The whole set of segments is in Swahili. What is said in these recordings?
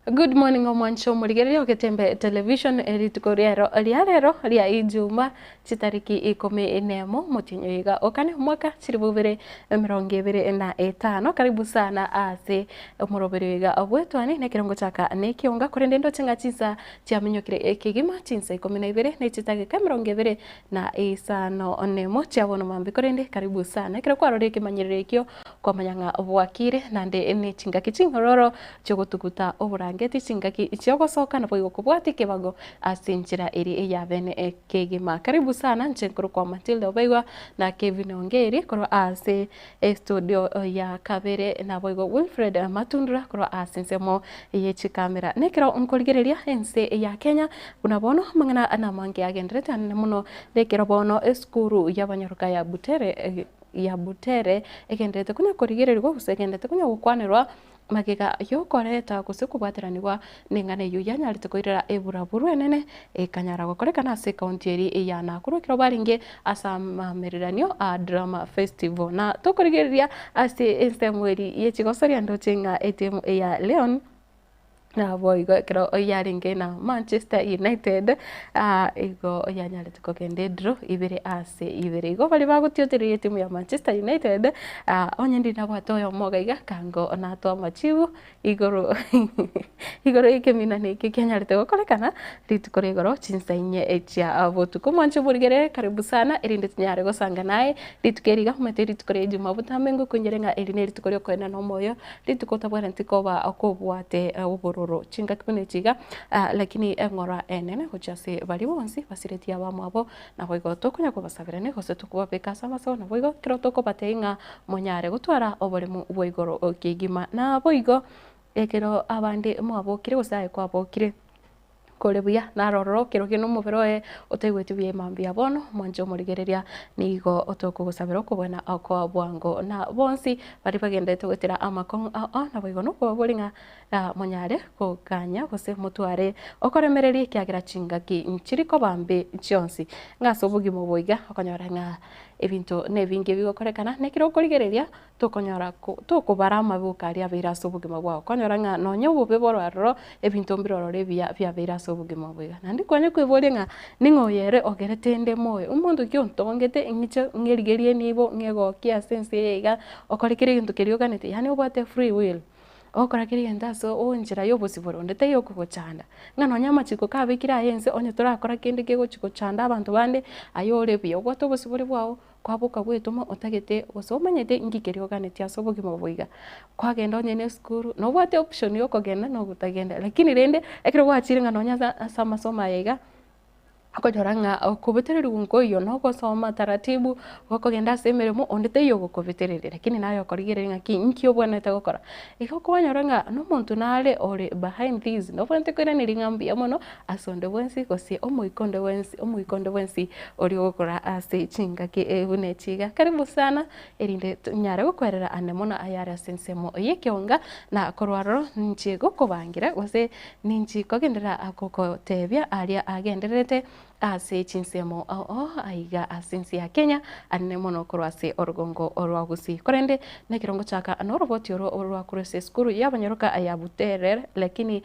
Good morning omwancho murigereria ogetembe television erituko riero rero ria ijuma chitariki 14 mutinyo iga okane mwaka chiri 2025. Karibu sana ase omuroberi iga obwetwani nekirongo chaka nekionga kurende ndo chenga chisa chiamenyokire ekigima chinsa 12 ne chitagika 25 nemo chiabono mambi kurende karibu sana kira kwarore kimanyirirekio kwa manyanga obwakire nande ne chinga kichingororo chogotukuta obura ngeti chingaki ichiogosoka na boigo kubwati kibago asinchira iri ya bene kegima. Karibu sana nchenkuru kwa Matilda Obaigwa na Kevin Ongeri koro ase studio ya Kabere na boigo Wilfred Matundra koro asinsemo yechi kamera nekero onkoligereria ense ya Kenya unabono mangana ana mange agendreta muno nekero bono eskuru y'abanyaruka ya Butere egendete kunya korigererwa gusegendete kunya gukwanirwa magega yokoreta kusikubatiranirwa ningane yu yanyarite koirera eburaburu enene ekanyara gokorekana se county eri ya Nakuru kiro baringe asamameriranio a drama festival na tokorigereria ase estemweri yechigosoria ndochenga ATM ya Leon na boigo kiro yaringe na Manchester United igo yanyarite kogende draw ibere ase ibere igo bali bagutioterie timu ya Manchester United onyendi na bwatoyo mogaiga kango na to machivu igoro igoro ikemina neki kenyarite gokorekana ritukore igoro chinsainye echa abotuko mwancho burigere karibu sana erinde tinyare gosanga naye ritukeriga humete ritukore juma butamengo kunyerenga erine ritukore kwena no moyo ritukota bwana ntikoba akobwate oboro chinga kipune chiga lakini ngora enene gochase bali bonsi basiretia bamwabo na boigo tokunya kubasabirane gose tukubapeka samaso na boigo kiro tokobateinga monyare gutwara oboremu boigoro okigima na boigo ekero abande mwabokire gusaye kwabokire kore buya narororo kero kino muberoe otaigwete biye mambia bono mwanjo murigereria nigo otoko gusabira kubona akwa bwango na bonsi bari bagendete gwetera amakon na boigo no kubaboringa monyare kokanya gose mutware okoremereri kyagira chingaki nchiriko bambe chionsi ngaso bugimo boiga okonyora nga ebinto nebinge bigokorekana nekiro korigereria tokonyora tokubara mabuka aria beira sobugimo bwao konyora nga nonyo bube boraro ebinto mbirorore bya beira sobugimo bwiga nandi kwanye kwiborenga ningoyere ogeretende moyo umuntu kyontongete ingicho ngerigerie nibo ngego kia sense yega okorekere into kerioganete yani obate free will okora kiri ndaso onjira yobosiboro ndete yokugochanda ngano nyama chiko kabikira yense onye torakora kindi kego chiko chanda abantu bande ayore biyo gwato bosibori bwao kwabuka gwetuma otagete osomanyete ngikerio ganeti asobogimo boiga kwagenda onye ne school no bwate option yokogenda no gutagenda lakini rende ekero gwachire ngano nya sama soma yega akojoranga kubetereri unkoyo no gosoma taratibu gokogenda semeremo ondete yo gokobetereri lakini nayo korigerera ki nkyo bwana tagokora iko kwanyoranga no muntu nale ore behind this no bwante kwera ni ringambia mono asonde bwensi gosi omuikonde bwensi ori gokora ase chinga ke ebune chiga karibu sana erinde nyare gokwerera anemona ayara sensemo yekionga na korwaro nchigo kobangira gose ninchi kogendera akoko tebya aria agenderete ase chinsemo aiga asensi ya Kenya anemono korwase orugongo orwagusi korende nekirongo chaka anoroboti orwakurese skuru yabanyaruka aya Butere lakini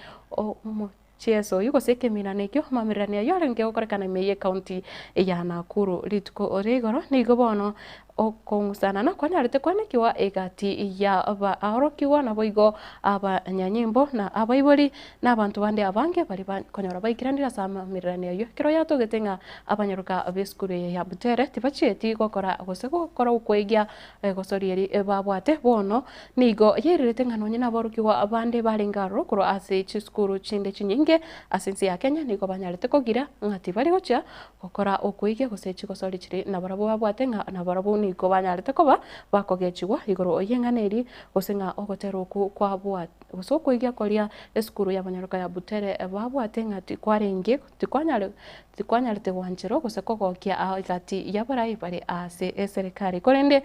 chieso yuko seke mina nekyo mamirania yorenge okorekana meye county ya Nakuru rituko oregoro nigobono okongusana na kwanyarite kwanekiwa egati ya aba arokiwa na boigo aba nyanyimbo na abaibori na abantu bande abange bari konyora baikirandira sama mirania yo kiro yatogetenga abanyaruka abeskuru ya Butere tibachieti gokora gose gokora ukwegia gosorieri babwate bono nigo yerirete ngano nyina barukiwa abande balingaro kuro ase chiskuru chinde chinyinge asensi ya Kenya nigo banyarite kogira ngati bari gocha gokora ukwegia gose chigosori chiri na barabo babwate na barabo niko banyarite koba bakogechigwa igoro oyenganeri gosenga ogoteruku kwa bwa gosoko igia koria eskuru y'abanyaruka ya Butere babwate ngati kwarenge tikwanyarite wanjero goseko gokia igati y'abarayi bari ase serikali korende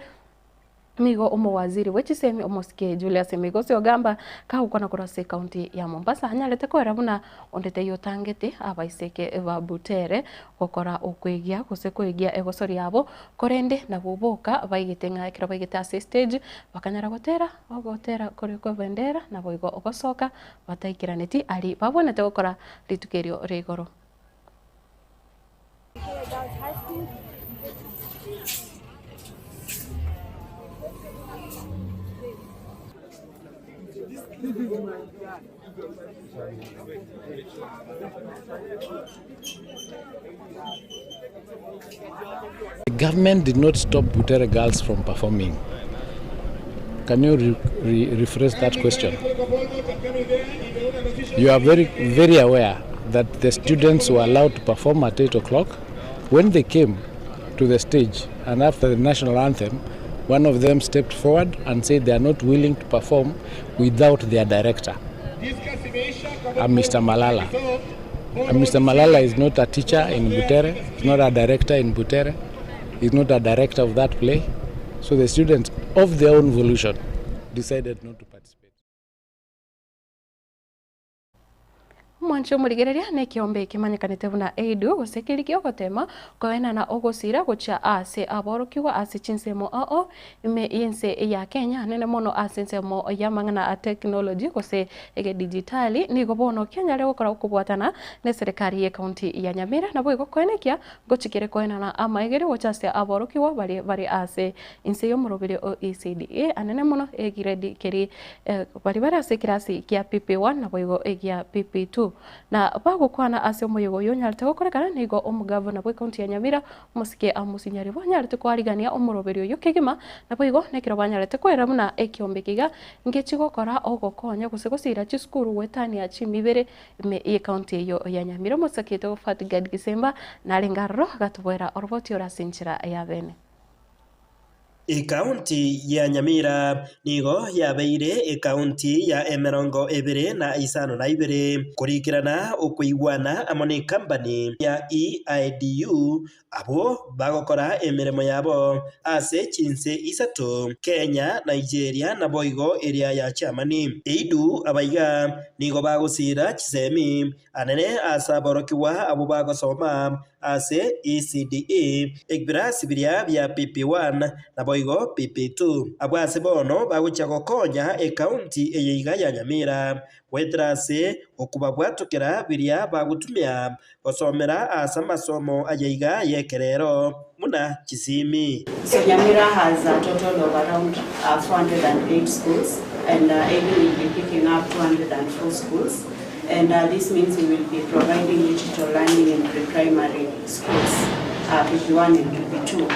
migo umowaziri wechisemi omosike Julius Migosi ogamba kahukona kurase county ya Mombasa hanyalete kwera buna ondete yotangete abaiseke ba Butere gukora okwigia gose kwigia egosori yabo korende na buboka baigitenga kira baigita ase stage bakanyara gotera kuri ko bendera na boigo ogosoka bataikiraneti ali babonete gukora ritukerio regoro. The government did not stop Butere girls from performing. Can you rephrase that question? You are very aware that the students were allowed to perform at 8 o'clock. When they came to the stage and after the national anthem, one of them stepped forward and said they are not willing to perform without their director, Mr. Malala. Mr. Malala is not a teacher in Butere, he's not a director in Butere, he's not a director of that play. So the students, of their own volition, decided not to participate. Mwancho murigereria ne kiombe kimanyakanite buna Eidu gusekirikio gotema kwena na ogosira gocha ase aborokiwa ase chinsemo ao ime yense ya Kenya nene mono asensemo ya mangana a technology gose ege digitali ni gobono Kenya leo gukora ukubwatana ne serikali ya county ya Nyamira na bwo kwenekia gochikire kwena na amaigere gocha ase aborokiwa bari ase inse yo murobire OECD anene mono egiredi keri bari ase kirasi kia PP1 na bwo egia PP2 na bago kwana ase omoyogo yonyarite gukorekana nigo omugavana bwe county ya Nyamira musike amusinyari banyarite kwarigania omuroberi yo kigima na bwigo nekiro banyarite kwera muna ekiombekiga ngechigokora ogokonya gusegosira chiskuru wetani ya chimibere me e county yo ya Nyamira musakete Fatigad Gisemba na lengarro gatubwera oroboti ora sinchira ya bene. County ya Nyamira nigo yabeire county ya emerongo ebere na isano na ibere kurikirana ukuigwana amone company ya EIDU abo bagokora emiremo yabo ase chinse isato Kenya, Nigeria na boigo area ya Chamani. EIDU abaiga nigo bagosira chisemi anene asaborokiwa abo bagosoma ase ECDA egbira sibiria bya PP1 na boigo PP2 abwase bono bagucha gokonya county eyiga ya Nyamira wetrase okubabwatukira biria bagutumia gosomera asa masomo ayiga yekerero muna chisimi. So Nyamira has a total of around 408 schools and EIDU will be picking up 204 schools. And this means we will be providing digital learning in pre-primary schools, PP1 and PP2.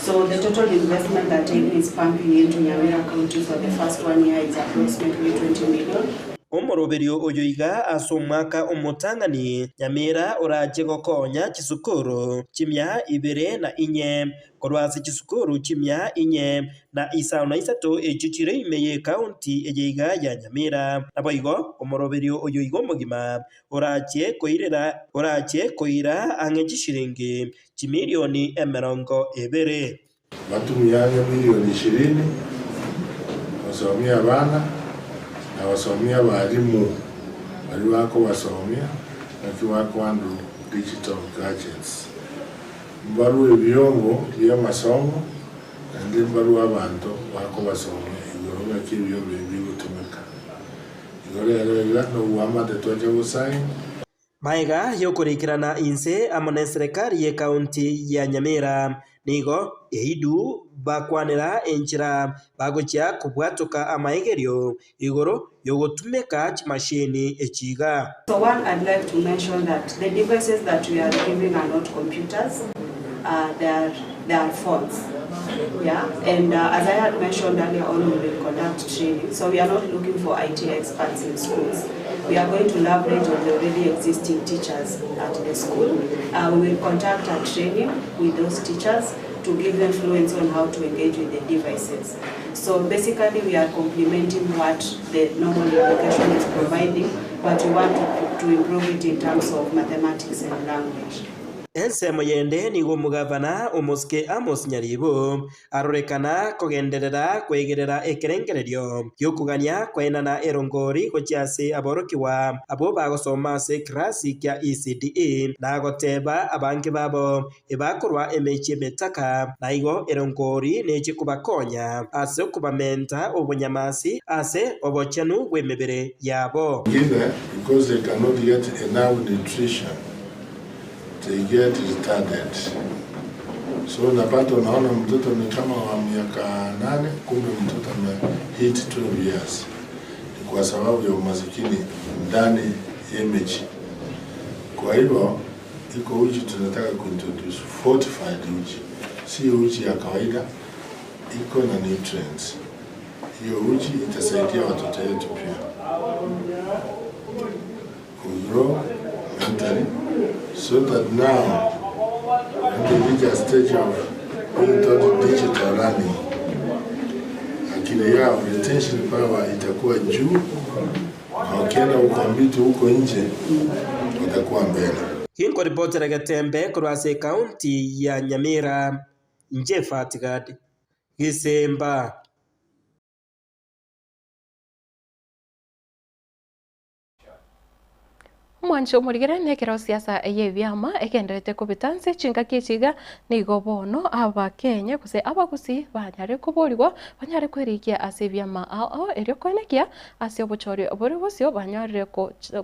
So the total investment that EIDU is pumping into Nyamira County for the first 1 year is approximately 20 million. Omoroberio oyoiga asomwaka omotangani Nyamira oraje gokonya chisukuru chimya ibere na inye korwasi chisukuru chimya inye na isao na isato echichire imeye county eyiga ya Nyamira naboigo omoroberio oyoigo mogima oraje koira angechishiringi chimilioni emerongo ebere batumiyanga milioni 20 wasomia bana na wasomia walimu wali wako wasomia na wako andu digital gadgets mbaru ebyongo bya masomo kandi mbaru abantu wako wasomia igoro kibyo bibutumika igoro ila no wamate toje usain maiga yokurikirana inse amone serikali ye county ya Nyamira nigo EIDU bakwanira enchira bagocha kubwatuka amaigerio igoro yogotumeka chimashini echiga. So one, I'd like to mention that the devices that we are giving are not computers, they are phones. Yeah, and as I had mentioned earlier on, we will conduct training. So we are not looking for IT experts in schools. We are going to leverage on the already existing teachers at the school. We will conduct a training with those teachers to give them fluency on how to engage with the devices. So basically we are complementing what the normal education is providing, but we want to improve it in terms of mathematics and language. Ensemo yende nigo mugavana Omoske Amos Nyaribo arorekana kugenderera kwegerera ekerengererio gyokugania kwenana erongori gochiase aborokiwa abo bagosoma ase kirasi kya ECDE na goteba abange babo ebakorwa emechi emetaka naigo erongori nechi kubakonya ase kubamenta obunyamasi ase obochenu bw'emibere yabo. Because they cannot get enough nutrition, they get retarded. So unapata unaona mtoto ni kama wa miaka 8, kumbe mtoto amehit 12 years. Ni kwa sababu ya umasikini ndani ya mechi. Kwa hivyo iko uji tunataka kuintroduce fortified uji. Si uji ya kawaida, iko na nutrients. Hiyo uji itasaidia watoto wetu pia grow mentally, so that now when they reach a stage of being taught digital learning, akili yao retention power itakuwa juu, na wakienda ukombitu huko nje watakuwa mbele. Hinko ripoti Gatembe kurwase kaunti ya Nyamira, Njefat Gadi Gisemba. Mwancho murigere nekero siasa ye vyama ekenderete kubitanse chinga kichiga nigo bono aba Kenya kuse abagusi banyare kuborirwa banyare kwerikia ase vyama ao erio konekia ase obochori obori bosio banyare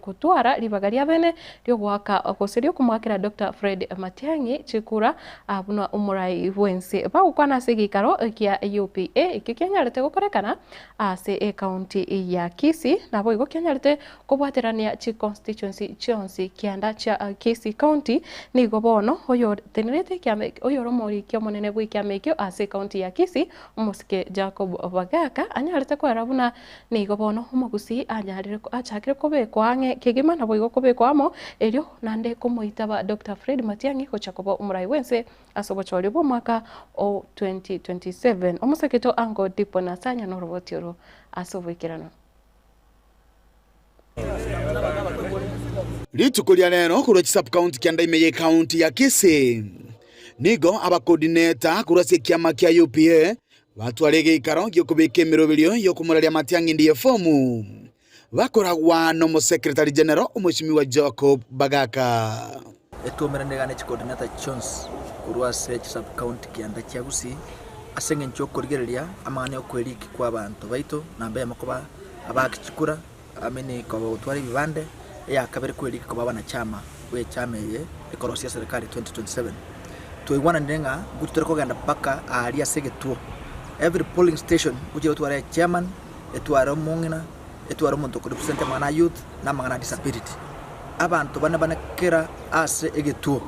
kutwara libagaria bene ryo gwaka okoserio kumwakira Dr. Fred Matiang'i chikura abuna umurai bwense bagukwana ase gikaro kia UPA ikikenyarete gukorekana ase county ya Kisii nabo igo kenyarete kubwaterania chi constituency chionsi kianda cha Kisii County nigo bono oyo tenerete kiame oyo romori kyo monene bwi kiamekyo ase county ya Kisii Omoske Jacob Bagaka anyarete ko arabuna nigo bono omogusi anyarire achakire kobekwa ange kigima nabo igo kobekwa amo erio nande kumuitaba Dr. Fred Matiang'i kochakobo umurai wense asobochori bo mwaka o 2027 omuseketo ango dipo na sanya no robotiro asobwikirano. Litukulia neno kurwa sub county kianda imeye county ya Kisii nigo abacoordinator kurwa kiama kia UPA batwarege ikaro gyokubika emirobirio yokumuraria Matiang'i ndiye fomu bakoragwa no secretary general Omweshimiwa Jacob Bagaka etumerendegane coordinator Jones kurwa sub county kianda kia Kisii asenge ncho kurigereria amane okweriki kwa bantu baito nambe makoba abakikura amene kwa utwari bibande ya kabere kwelika kwa bana chama we chama ye ekorosia serikali 2027 tuigwana ndenga gututore kogenda paka alia segetuo every polling station uje tware chairman etware mungina etware muntu ko represent mana youth na mangana disability abantu bana kera ase egetuo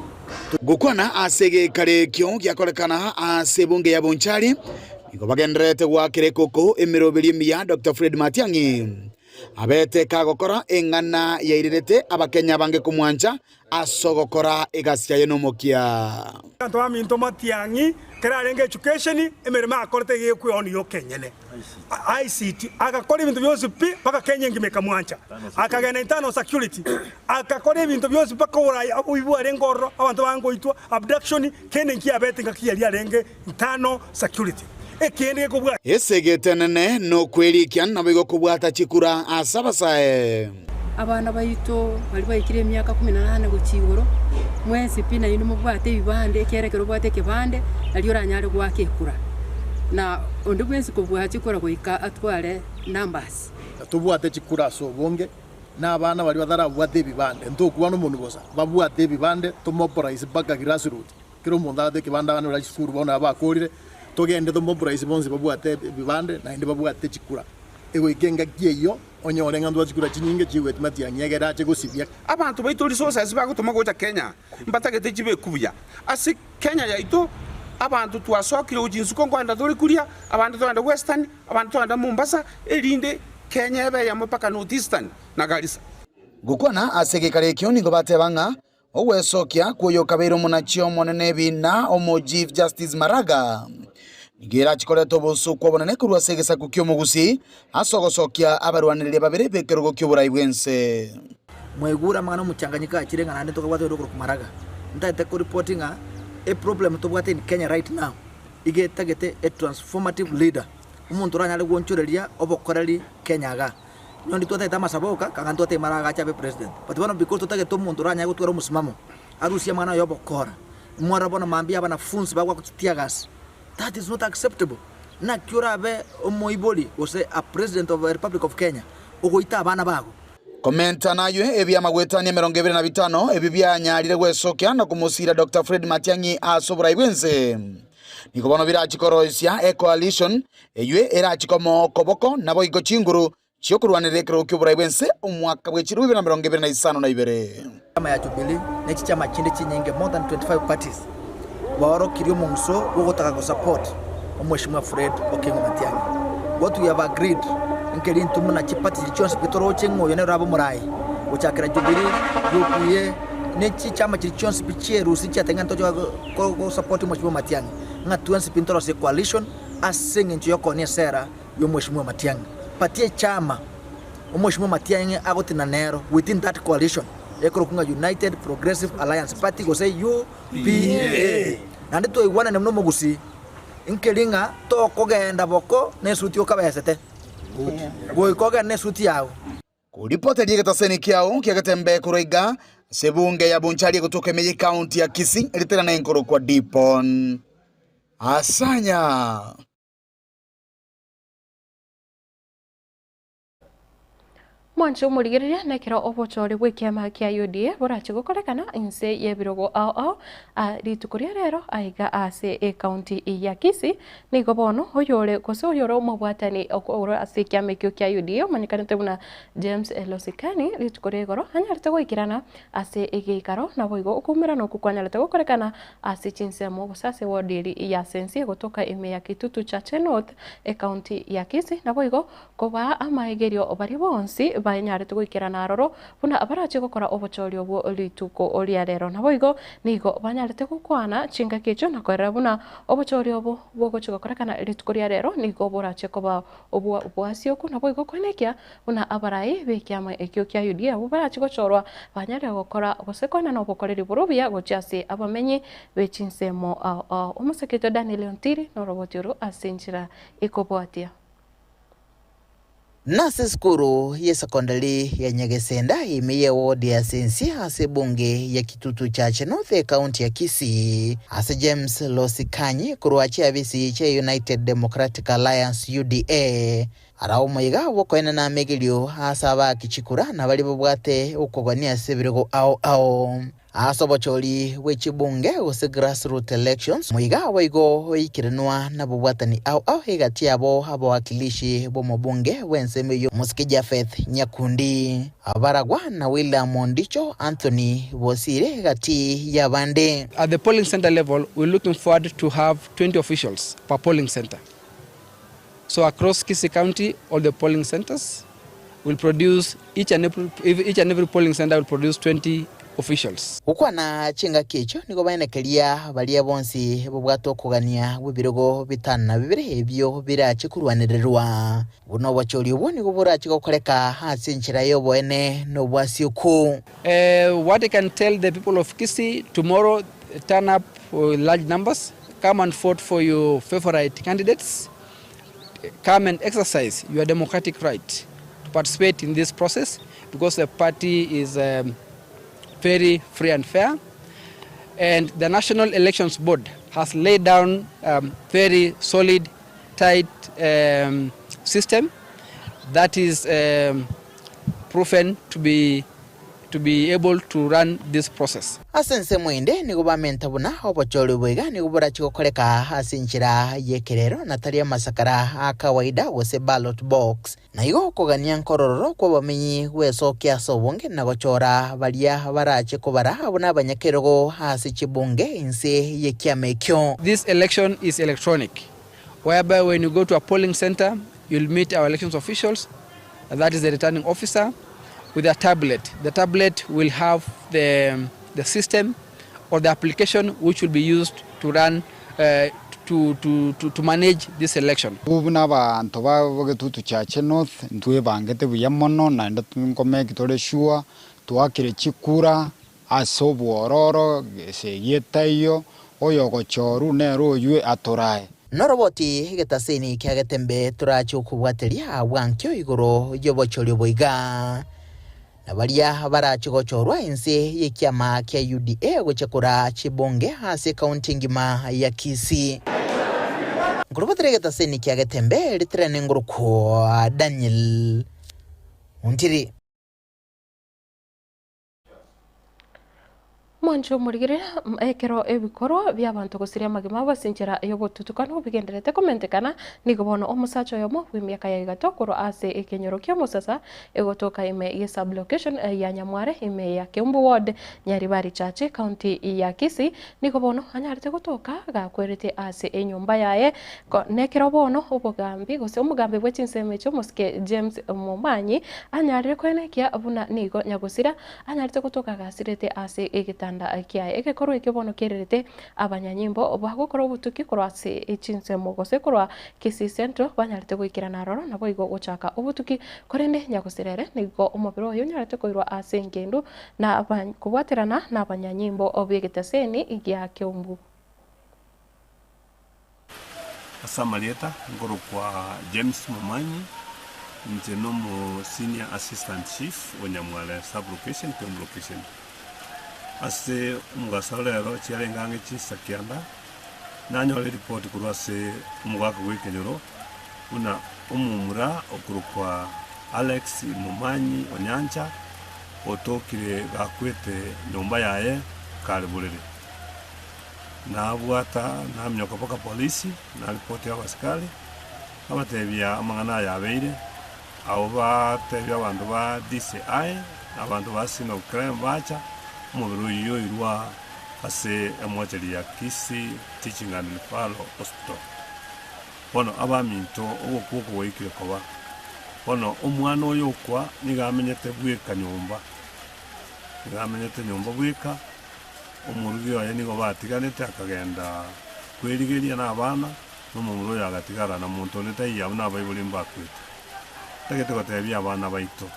gukwana asege kare kyo gyakorekana ase bunge ya Bonchari niko bagendrete gwakire koko emirobiri miya Dr. Fred Matiang'i abete kagokora engana yairete abakenya bange kumwancha asogokora egasya yenomokia kanto aminto Matiang'i kerarenge education emerema akorete yekwe on yo kenyene ICT akakora ibintu byose pi paka Kenya ngimeka mwancha akagena internal security akakora ibintu byose paka urai uibu arengoro abantu bangoitwa abduction kene nki abete ngakiya arenge internal security ekende kubwa esegetenene no kwerikia nabigo kubwata chikura asabasae abana bayito bali bayikire emyaka 18 gukigoro mwezi pina yino mubwate bibande ekerekero bwate kibande ali oranyare gwakekura na ondi bwensi kubwati kora goika atware numbers tubwate chikura so bonge na abana bali badara bwate bibande ntokuwa no muntu bosa babwate bibande tomoporize baka grassroots kiro munda de kibanda bana bali skuru bona abakorire togende tomoporize bonse babwate bibande na indi babwate chikura ego ikenga kiyo onyore ngandwa chikura chinyinge chiwet Matiang'i yagera chegosibia abantu baito resources bagutuma gocha Kenya mbatagete chibe kubuya asi Kenya yaito abantu twasokire ujinsuko ngwanda dori kuria abantu twanda western abantu twanda Mombasa elinde Kenya ebe ya mpaka northeastern na Garissa gukwana asege kare kyo ningo batebanga owesokia kuyo kabero munachio monene bina omo Chief Justice Maraga ngira chikoreto boso kwabonane kurwa segesa kukyo mugusi asogosokia abarwanirire babere bekerugo kyo burayi bwense mwegura mangana muchanganyika chirenga nande tokabwate roko kumaraga ndate ko reporting a problem to bwate in Kenya right now igetagete a transformative leader umuntu ranyale gwonchureria obokoreri Kenya ga nyondi twate tamasaboka kagantu ate maraga chabe president but bano because tutake to umuntu ranyale gutwara umusimamo arusia mwana yobokora mwara bona mambia bana funds bagwa kutia gas. That is not acceptable. Na kyurabe omoiboli ose a president of the Republic of Kenya ogoita abana bago. Komenta nayo ebyama gwetania 25 ebibyanyalire gwesokya na kumusira Dr. Fred Matiang'i asobora ibwense. Niko bono birachikoroisia e coalition eywe erachikomo koboko nabo igo chinguru cyokurwanire kirokyo ibwense omwaka bwechiru 2025. Chama ya Jubilee nechi chama chinde chinyinge more than 25 parties. Baro kirio mungso wogotaka go support omweshimwa Fred Okengo Matiang'i. What we have agreed nkeli ntumuna chipati chonse pitoro chengo yone rabo murai uchakira Jubilee yokuye nechi chama chonse picheru si chatenga ntojo go support mweshimwa Matiang'i ngatuansi pintoro se coalition asenga ncho yokone sera yo mweshimwa Matiang'i patie chama omweshimwa Matiang'i agotina nero within that coalition ekorokunga United Progressive Alliance Party go say UPA nande to iwana nemno mugusi inkelinga to kogenda boko nesuti okabesete go koga nesuti yao kuripota liye kataseni kiao kiagatembe kuroiga sebunge ya Bonchari kutoka Emeye County ya Kisii litera na inkoro kwa Dipon Asanya. Mwancho murigereria nekira obochori bw'ekiama kia UDA burachi gukorekana inse yebirogo ao ritukuria rero aiga ase e county ya Kisii nigo bono oyore kose oyore omubwatani okoro ase kiama kio kia UDA manyikanete buna James Losikani ritukuria goro anyarite goikirana ase egeikaro na boigo okumira no kukwanyarite gukorekana ase chinsemo bosase wodiri ya sensi gotoka ime ya Kitutu Chache North e county ya Kisii na boigo koba amaigerio obari bonsi banyare tugoikira naroro buna abarache gukora obochori obwo rituko oria rero na boigo nigo banyarete gukwana chinga kicho na kwera buna obochori obwo bogochiko korekana rituko ria rero nigo borache koba obwo bwasio na boigo konekia buna abarai bekiama ekyo kya UDA barache gochorwa banyare gukora gosekona no bokoreri burubia gochase abamenyi bechinsemo omuseketo Daniel Ontiri no robotiro asenjira ikobwatia Nase skuru ya sekondari ya Nyagesenda imiye wodi ya sensi ase bunge ya Kitutu Chache North County ya Kisii ase James Losikani kuruachia visi cha United Democratic Alliance UDA arao maiga wokoena na megilio asaba kichikura na bali bobwate ukogania sebirego ao asobochori wechibunge ose grassroots elections mwiga waigo ikirenwa na bobwatani au hegati abo abawakilishi bomobunge wensemeyo Musikija Faith Nyakundi abaragwa na William Mondicho Anthony Bosire hegati ya bande. At the polling center level, we're looking forward to have 20 officials per polling center. So across Kisii County, all the polling centers will produce each and every polling center will produce 20 officials. Ukwa na chinga kicho niko banekelia balia bonsi bobwato kugania wibirogo bitana bibire ebyo birachikurwanirerwa buno bachori uboni kuburachi gokoreka hasi nchira yobo ene no bwasiuku. What I can tell the people of Kisii, tomorrow turn up large numbers, come and vote for your favorite candidates, come and exercise your democratic right to participate in this process because the party is very free and fair, and the National Elections Board has laid down very solid, tight system that is proven to be able to run this process. Asense mwende ni gubamenta buna obochori bwega ni gubura chikokoreka asinchira yekerero natalia masakara akawaida wose ballot box na igo kogania nkororo kwa bamenyi wesokia sobonge na gochora balia barache kobara abuna banyakerogo hasi chibunge inse yekiamekyo. This election is electronic, whereby when you go to a polling center you'll meet our elections officials, and that is the returning officer, with a tablet. The tablet will have the system or the application which will be used to run to manage this election. Ubuna bantu ba Kitutu Chache North ntuye bangete buyamono na ndatunkome kitore shua tuakire chikura asobwororo segetayo oyo gochoru nero yue atorae noroboti getaseni kya getembe turacho kubwatelia wankyo igoro yobochorio boiga nabaria baracho gochorwa ense yekiama kya UDA gochakora chibonge hase kaunti ngima ya Kisii ngorobotere getaseni kya getembe litrene nguruko Daniel Muntiri Mwanjo murigire ekero ebikoro bya abantu gusiria magima basinjira yobotutukano bigenderete komentekana nigobono omusacho yomo w'imyaka ya gato koro ase ekenyoro kya musasa egotoka ime ye sub location ya Nyamware ime ya Kiumbu ward Nyaribari chache county ya Kisii nigobono anyarite gutoka gakwerete ase enyumba yaye nekero bono obugambi gose omugambi bw'echinseme cyo musike James Mumanyi anyarire kwenekia abuna nigo nyagusira anyarite gutoka gasirete ase egitanda kia ekekoro ekibono kererete abanyanyimbo bagukora obutuki korwase echinsemo gose korwa Kisii Central banyarite gwikira naroro nabo igo guchaka obutuki korende nyagusirere nigo omobiro yo nyarite koirwa ase ngendo na kubwaterana na abanyanyimbo obegetaseni igia Kiumbu Asamalieta ngoro kwa James Mumanyi nje mu senior assistant chief wa Nyamware sub location Kiumbu location ase umugasalero chiarengange chisakianda nanyole report kurwase umugaka w'ikenyoro una umumura okurukwa Alex Mumanyi Onyancha otokire gakwete nyumba yaye Kalibulire nabwata namnyoka poka polisi na report ya askari abatebya amangana yabeire abo batebya abantu ba DCI abantu basino crime bacha umubiri iyo irwa ase emwacheri ya Kisii Teaching and Referral Hospital bono abaminto ogokuko waikire koba bono omwana oyo kwa nigamenyete bweka nyumba bweka omurugi oyo nigo batiganete akagenda kwerigeria n'abana n'omumuro oyo agatigara na muntu onete yabo n'abaibuli mbakwete tegete gotebya abana baito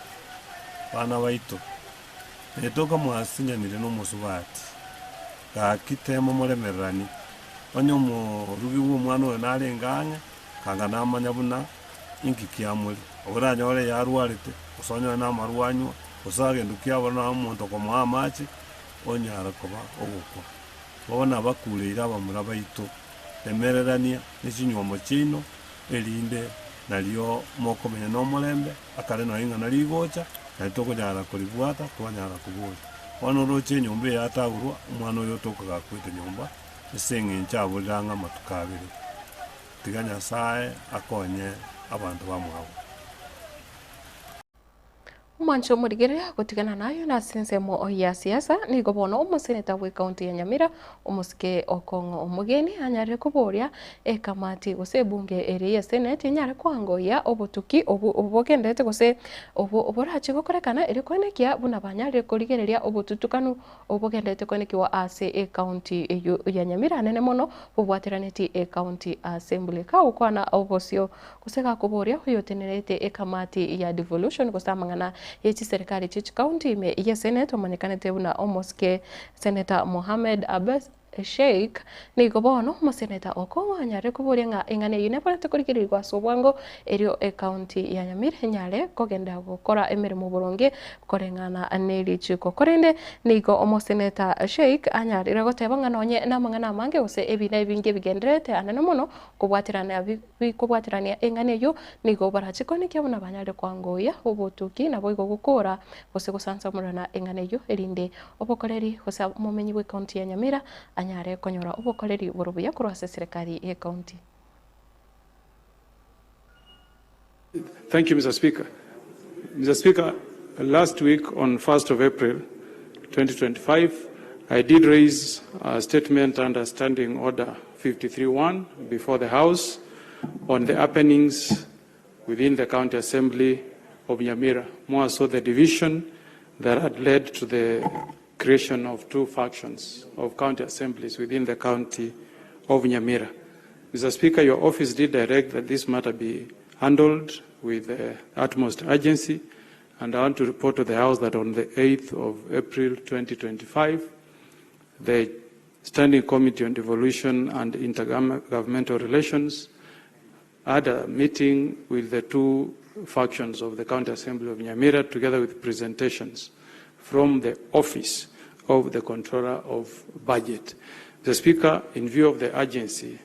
etoka mwasinyanire n'omusubati gakitemo muremererani onyo murugi w'omwana oyo narenganga kanga namanya buna inkikiamuri oburanyore yarwarite usonyo n'amarwanyo usagenda ukiabona omuntu komuha amachi onyara kuba ogukwa babona bakureira abamura baito emererania n'ikinyumo kino erinde nalyo mokomenya n'omulembe akare no inga naligocha natokonyara kulibwata twanyara kubuza wano roche nyumba yatagurwa umwana oyo tokaga kwete nyumba esenge nchabulanga matukabiri tiganya sae akonye abantu bamwabo Mwancho murigire gutigana nayo na sensemo ya siasa nigo bono umuseneta we county ya Nyamira umusike Okongo omugeni anyare kuboria ekamati gose bunge eri ya senate nyare kwangoya obutuki obugendete gose oborachi gokorekana eri kwenekia buna banyare kurigereria obututukanu obugendete kwenekiwa ase county ya Nyamira nene mono bubwatiraneti county assembly ka ukwana obosio gusega kuboria huyotenerete ekamati ya devolution gusamangana yechi serikali chichi county ime ya senate omanyekanete buna omoske senator Mohamed Abbas Sheikh nigo bono museneta Okongo anyare kuburia nga ingane yune parate kurikirirwa sobwango erio county ya Nyamira nyare kogenda gukora emirimo buronge korengana aneri chiko korende nigo omoseneta Sheikh anyare ragoteba nganonye namangana mange ose ebina ebinge bigenderete anane mono kubwatirania ingane yo nigo barachiko nikyabona banyare kwangoya obutuki nabo igo gukora ose gusansa murana ingane yo erinde obokoreri ose mumenyi we county ya Nyamira anyare konyora obukoleri burubuya kurwase serikali ya county. Thank you, Mr. Speaker. Mr. Speaker, last week on 1st of April 2025, I did raise a statement under Standing Order 53-1 before the House on the happenings within the County Assembly of Nyamira, more so the division that had led to the creation of two factions of county assemblies within the county of Nyamira. Mr. Speaker, your office did direct that this matter be handled with the utmost urgency, And I want to report to the House that on the 8th of April 2025, the Standing Committee on Devolution and Intergovernmental Relations had a meeting with the two factions of the County Assembly of Nyamira, together with presentations from the Office of the Controller of Budget. The Speaker, in view of the urgency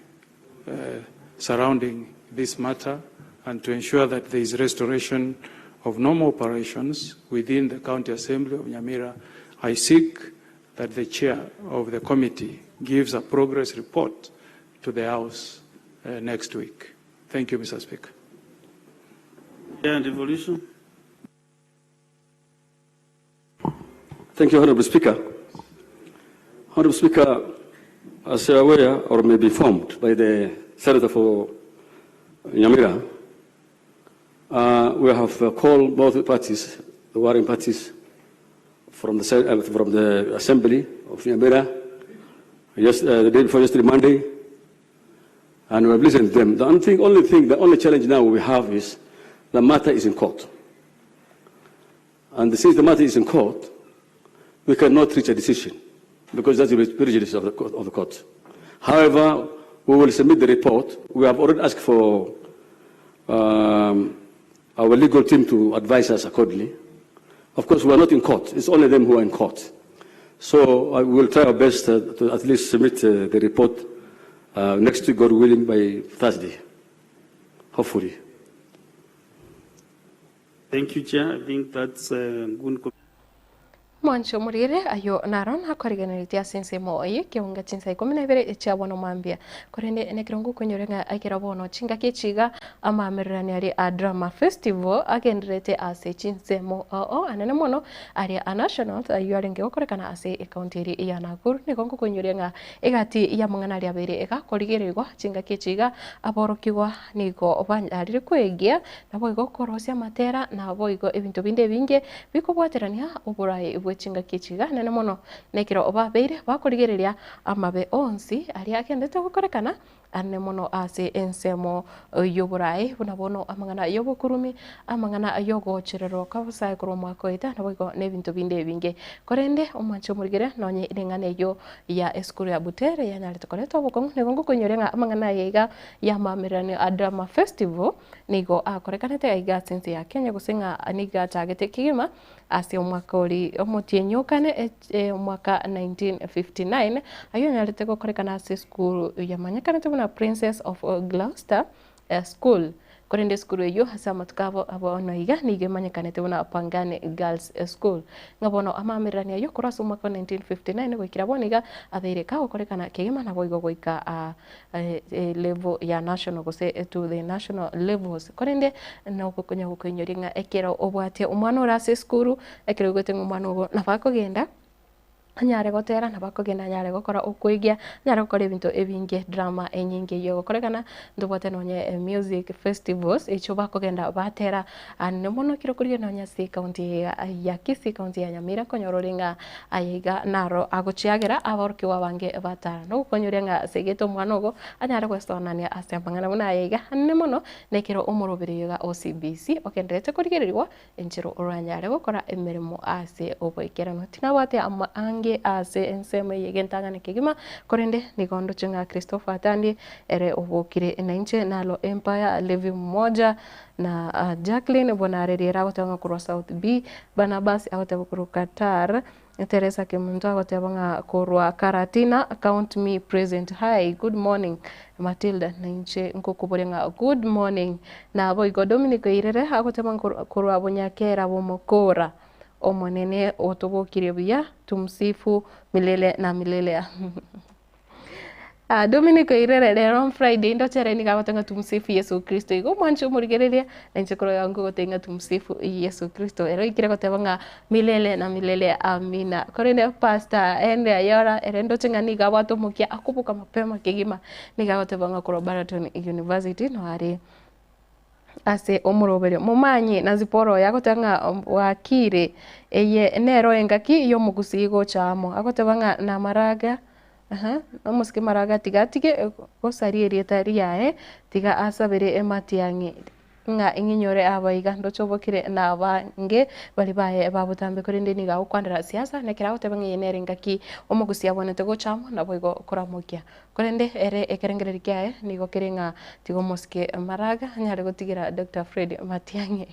surrounding this matter and to ensure that there is restoration of normal operations within the County Assembly of Nyamira, I seek that the chair of the committee gives a progress report to the House next week. Thank you, Mr. Speaker. And devolution. Thank you, Honorable Speaker. Honorable Speaker, as you are aware or may be informed by the Senator for Nyamira, we have called both parties, the warring parties, from the Assembly of Nyamira, the day before yesterday, Monday, and we have listened to them. The only challenge now we have is the matter is in court. And since the matter is in court, we cannot reach a decision because that's the prejudice of the court. However, we will submit the report. We have already asked for our legal team to advise us accordingly. Of course, we are not in court. It's only them who are in court. So we will try our best to at least submit the report next week, God willing, by Thursday, hopefully. Thank you, Chair. I think that's a good. Mwancho murire ayo naron hakoriganiritia sense moye kiunga chinsa 12 cha bono mambia korende nekirongo kunyorenga akira bono chinga kichiga ama amerani ari a drama festival agenderete ase chinse mo anene mono ari a national ayarenge okorekana ase county ya Nakuru nikongo kunyorenga egati ya mungana ari abere eka korigererwa chinga kichiga aborokigwa niko banarire kwegia nabo igokorosia matera nabo igo ebintu binde binge bikobwaterania oburai chinga kichiga nene mono nekiro obabeire bakorigereria amabe onsi ari akendete gukorekana ane mono ase ensemo yoburai buna bono amangana yobukurumi amangana yogocherero kabusa kuro makoita naboigo nebintu binde binge korende omancho murigere nonye irengane yo ya eskuru ya Butere ya nyarito koreto bokong negongo konyorenga amangana yega ya mamerane Adama Festival nigo akorekanete aiga sense ya Kenya gusinga aniga tagete kigima ase omwaka ori omotienyokane omwaka 1959 ayo nyarite gukorekana ase school ya manyakane na Princess of Gloucester School korende school yo hasa matukavo abono iga nige manyakanete una Pangane Girls School ngabono amamirania yo kurasu mwaka 1959 gwikira boniga atheireka gukorekana kigima na boigo goika level ya national gose to the national levels korende no gukonya gukonyoringa ekero obwate umwana urase school ekero gote umwana ugo nabakogenda anyare gotera nabakogenda anyare gokora okwigia anyare gukora ebintu ebinge drama enyinge yo gokorekana ndobote nonye music festivals echo bakogenda batera ane mono kiro kuri nonya si county ya Kisii county ya Nyamira konyororinga ayiga naro agochiagera aborki wabange batara no konyorenga segeto mwanogo anyare gwestonania asempangana muna ayiga ane mono nekiro umurobere yoga OCBC okendete kurigerirwa enchiro oranyare gokora emerimo ase oboikera no tinabate ase ensema yegentangane kigima korende nigondo chenga Christopher Atandi ere obokire nainche nalo Empire Levi mmoja na Jacqueline bonarerera gotanga kurwa South B Barnabas agoteba kuru Qatar Teresa Kimuntu agoteba kurwa Karatina count me present hi good morning Matilda nainche nkokuborenga good morning na boigo Dominic irere agoteba kurwa bonyakera bomokora omonene otobokire buya tumsifu milele na milele. Dominico irere on Friday ndo chereni gabatanga tumsifu Yesu Kristo igo mwancho murigereria nanchekoro yangu gotenga tumsifu Yesu Kristo ero ikire gotebanga milele na milele amina korende pastor ende ayora erendo chengani gabato mukia akubuka mapema kigima nigagotebanga kuro Baraton University no ari ase omurobere mumanyi naziporo yakotanga wakire eye nero engaki yo mugusigo chamo akotebanga na maraga omusike maraga tigatige gosari erieta riae tiga asabere ematiangi nga inginyore abaiga ndocobokire na bange bali baye babutambe kuri ndini ga ukwandira siasa nekira utebenge ngaki omugusi abonete gochamo na boigo kuramukia korende ere ekerengereri kyae nigo kirenga tigo moske maraga nyare gotigira Dr. Fred Matiang'i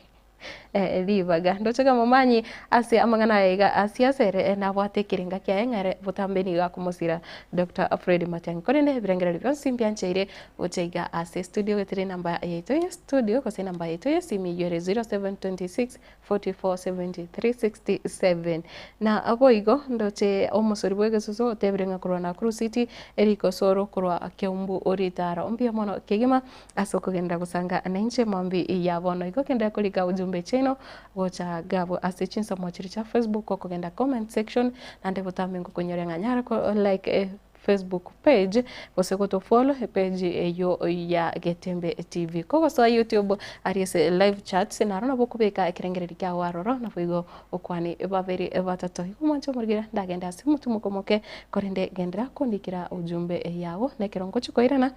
libaga ndochega mumanyi ase amangana ega asiasere na bwate kirenga kyae ngare butambeni ga kumusira Dr. Fred Matiang'i korende birengereri byonsi mbyancheire ucheiga ase studio getire namba yetu ya studio kose namba yetu ya simi yore 0726 447367 na aboigo ndoche omusori bwege suso tebirenga korona Cruise City eriko soro kurwa Kiambu oritara ombia mono kegima asoko genda gusanga nanche mambi yabono iko kenda kulika ujumbe cheno gocha gabo asichinsa mwachiri cha Facebook ko kugenda comment section nande butamengo kunyorenga nyara ko like Facebook page bose to follow page yo ya Getembe TV koko so YouTube ariese live chat narona bokubeka ekirengereri kya waroro na fuigo okwani babiri batatu kumancho murgira ndagenda simutu mukomoke korende gendera kondikira ujumbe yawo nekirongo chikoirana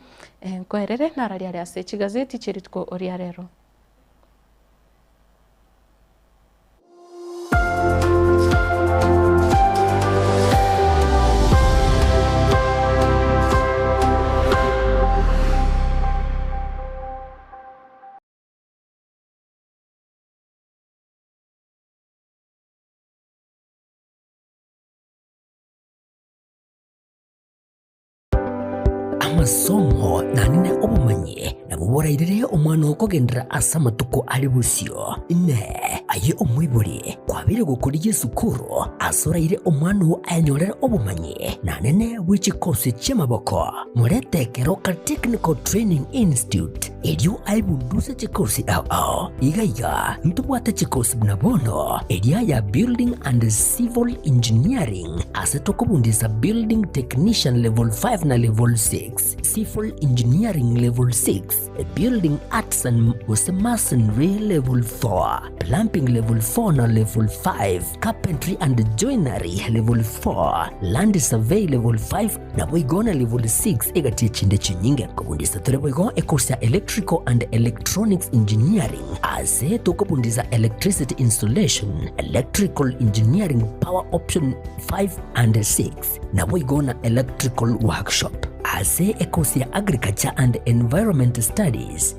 kwerere narari ari ase chigazeti chiritko oriarero. Amasomo nanine obumanyi nabuborairire omwana okogendera asa matuko ali busio ne aye omwibuli kwabire gukuriye sukuru asoraire omwana anyorera obumanyi nanene w'ikikosi cy'amaboko murete Keroka Technical Training Institute elio aibunduse chikosi ao igaiga ntubwate chikosi bnabono elia ya Building and Civil Engineering asetokobundisa Building Technician Level 5 na Level 6 Civil Engineering Level 6 Building Arts and Masonry Level 4 Plumbing Level 4 na Level 5 Carpentry and Joinery Level 4 Land Survey Level 5 na boigona Level 6 egati chinde chinyinge kubundisa tole boigo ekosa Electrical and Electronics Engineering ase tokobundisa Electricity Installation Electrical Engineering Power Option 5 and 6 na boigona Electrical Workshop ase ekosia Agriculture and Environment Studies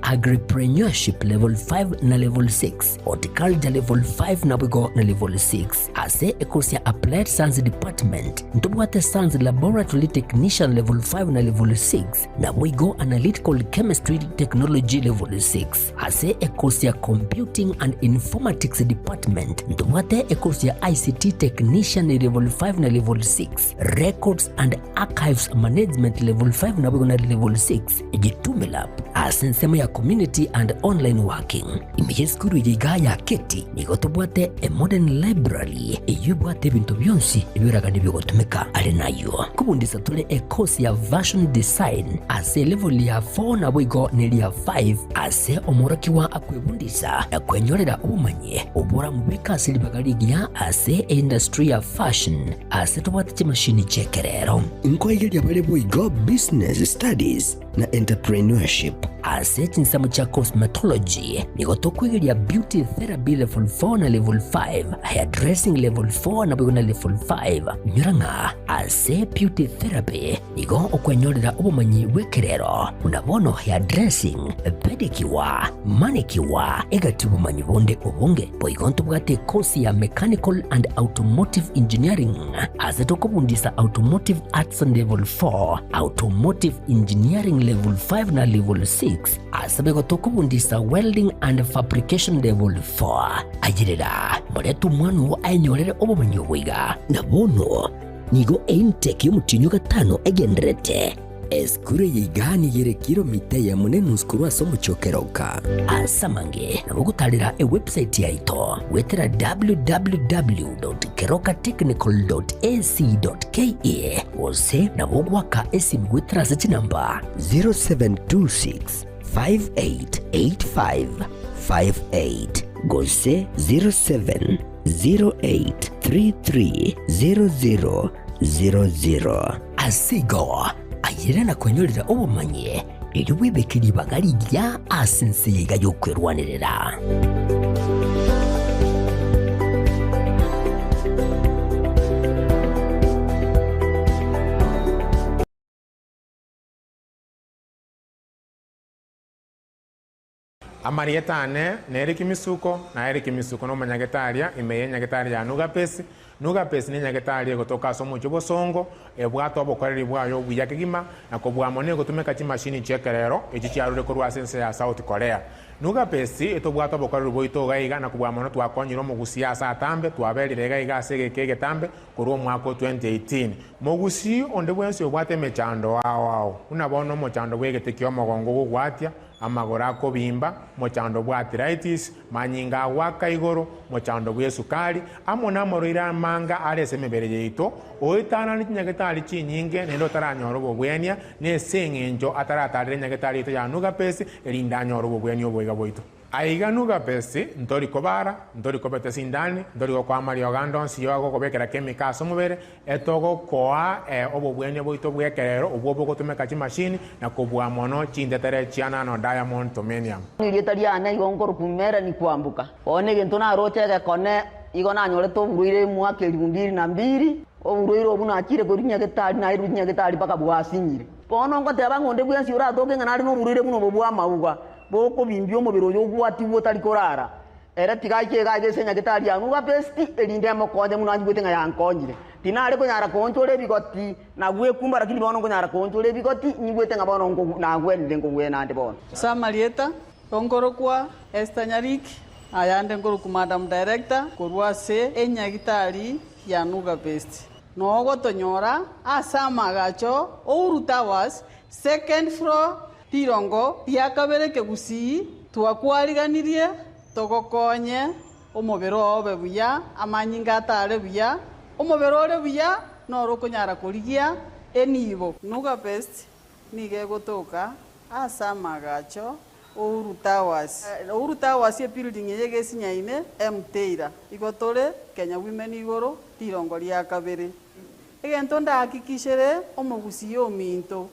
Agripreneurship Level 5 na Level 6 Horticulture Level 5 na bwigo na Level 6 ase ekosia Applied Science Department ntubwate Science Laboratory Technician Level 5 na Level 6 na bwigo Analytical Chemistry Technology Level 6 ase ekosia Computing and Informatics Department ntubwate ekosia ICT Technician Level 5 na Level 6 Records and Archives Management Level 5 na bwigo na Level 6 ejitumela asensema ya Community and Online Working imiyeskuru yiga ya keti nigotobwate a modern library eyubwate bintu byonsi ibiraga nibyogotumeka ali nayo kubundisa tule ekosi ya version design ase level ya 4 na bwigo neli ya 5 ase omurakiwa akwebundisa akwenyorera ubumanye ubura mubika silibagaligia ase industry ya fashion ase tobwate chimashini chekerero inkoigeli abale bwigo business studies na entrepreneurship ase chinsamo cha cosmetology nigotokwigelia beauty therapy level 4 na level 5 hairdressing level 4 na bwigo na level 5 nyoranga ase beauty therapy nigo okwenyorera ubumanyi bwekerero unabono hairdressing pedicure manicure egati ubumanyi bonde obunge bwigo ntubwate kosi ya mechanical and automotive engineering ase tokobundisa automotive arts level 4 automotive engineering level 5 na level 6 asabego tokubundisa welding and fabrication level 4 ajirira muretu mwanu ainyorere obumanyi bwiga nabono nigo intake y'umutinyo gatano egenderete eskure yigani yere kilomita ya munenu skuru asomo chokeroka asamange nabugutalira website yaito wetera www.kerokatechnical.ac.ke ose nabugwaka esimu wetera seti namba 0726 588558 gose 0708330000 asigo ayirana kwenyorera obumanye riri wibekeri bagari rya asensiga yo kwerwanirira. Amarietane neri kimisuko na eri kimisuko no manyagetaria imeye nyagetaria ya nuga pesi ni nyagetaria kutoka somo chubo songo ebwato obokoreri bwayo buyakigima na kobwamone gutumeka chi machine chekerero echi chiarure korwa sense ya South Korea nuga pesi etobwato obokoreri boito gaiga na kobwamone twakonyiro mugusia asa atambe twaberire gaiga segekege tambe korwa mwaka 2018 mugusi onde bwensi obwate mechando wao unabono mochando bwegetekio mogongo gugwatia amagora kobimba mochando bwa arthritis manyinga waka igoro mochando bwa sukari amona moroira manga arese mebere yeito oitana ni nyagetari chinyinge nendo taranyoro bobwenia ne sengenjo ataratarire nyagetari ito ya nuga pesi elinda nyoro bobwenia obwega boito aiga nuga pesi ntori kobara ntori kobete sindani ntori kwa Mario Gandon siyo kobekera chemicals omubere etogo koa obobwenia boito bwekerero obwo gotumeka chi machine na kobwa mono chindetere chiana no diamond tomenium nilitaria na igongoro kumera ni kwambuka one gento na rochege kone igona nyore to buruire mwaka 2002 oburuire obuna akire korinya getari na irunya getari paka bwasinyire pono ngoteba ngonde bwensi ura toke ngana ari no buruire buno bobwa mauga boko bimbio mubiro yo gwati wotari korara era tigaike gaige senya getari anu ga besti elinde mokonje muno anjibwete nga yankonjire tinare ko nyara konchole bigoti na gwe kumba lakini bono ko nyara konchole bigoti nyibwete nga bono ngo na gwende ngo gwe nande bono Samarieta konkoro kwa Estanyarik ayande ngoro ku madam director korwa se enyagitari ya nuga besti no tonyora asama gacho Ouru Towers second floor tirongo yakabere kegusi twakwariganirie togokonye omobero obe buya amanyinga atare buya omobero ore buya no rokonyara kurigia enibo nuga best nige gotoka asama gacho Ouru Towers ye building yege sinyaine mteira igotore Kenya Women igoro tirongo lya kabere egento ndahakikishere omogusi yo minto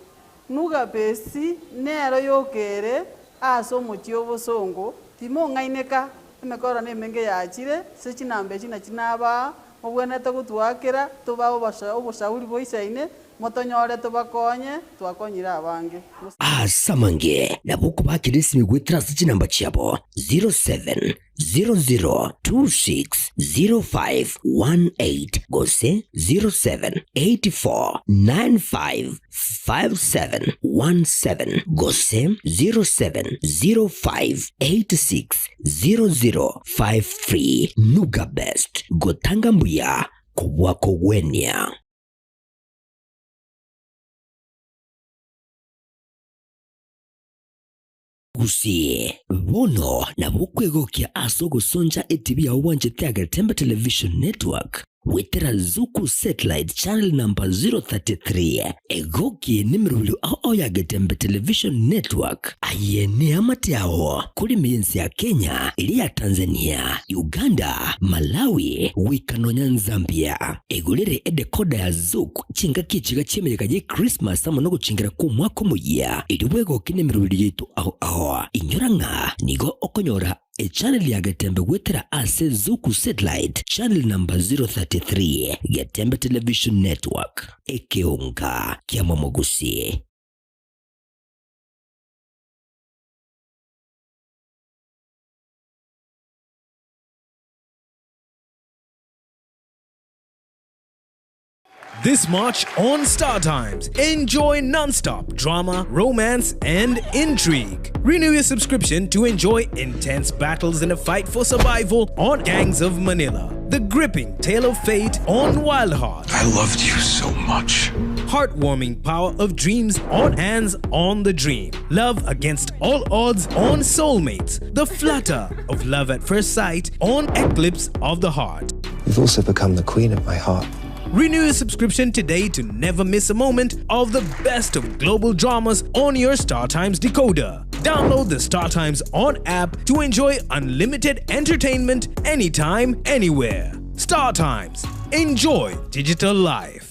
nuga besi nero yokere aso mochio bosongo timo ngaineka emekora ne menge yachire se chinambe china chinaba obwene to gutwakira tuba oboshauri boisaine motonyore tubakonye twakonyira abange asamange nabuko bakirisimi gwitira chinamba chiabo 0700260518 gose 0784955717 gose 0705860053 nuga best gotanga mbuya kubwa kogwenia gusie bono na bukwegokia asogo sonja etibi ya wanje tiaga Tembe Television Network wetera Zuku Satellite Channel number 033 egoki nimrulu ao ya Tembe Television Network ayene amatiao kuli mienzi ya Kenya ili ya Tanzania Uganda Malawi wikanonya Zambia egulire edekoda ya Zuku chinga kichiga chemereka je Christmas amonogo chingira kumwako muya iliwego kine mirulu yetu ao inyoranga nigo okonyora a channel ya Getembe wetera ase Zuku Satellite Channel number 033 Getembe Television Network ekeunga kia mamogusi. This March on Star Times, enjoy non-stop drama, romance, and intrigue. Renew your subscription to enjoy intense battles in a fight for survival on Gangs of Manila. The gripping tale of fate on Wild Heart. I loved you so much. Heartwarming power of dreams on Hands on the Dream. Love against all odds on Soulmates. The flutter of love at first sight on Eclipse of the Heart. You've also become the queen of my heart. Renew your subscription today to never miss a moment of the best of global dramas on your StarTimes decoder. Download the StarTimes On app to enjoy unlimited entertainment anytime, anywhere. StarTimes. Enjoy digital life.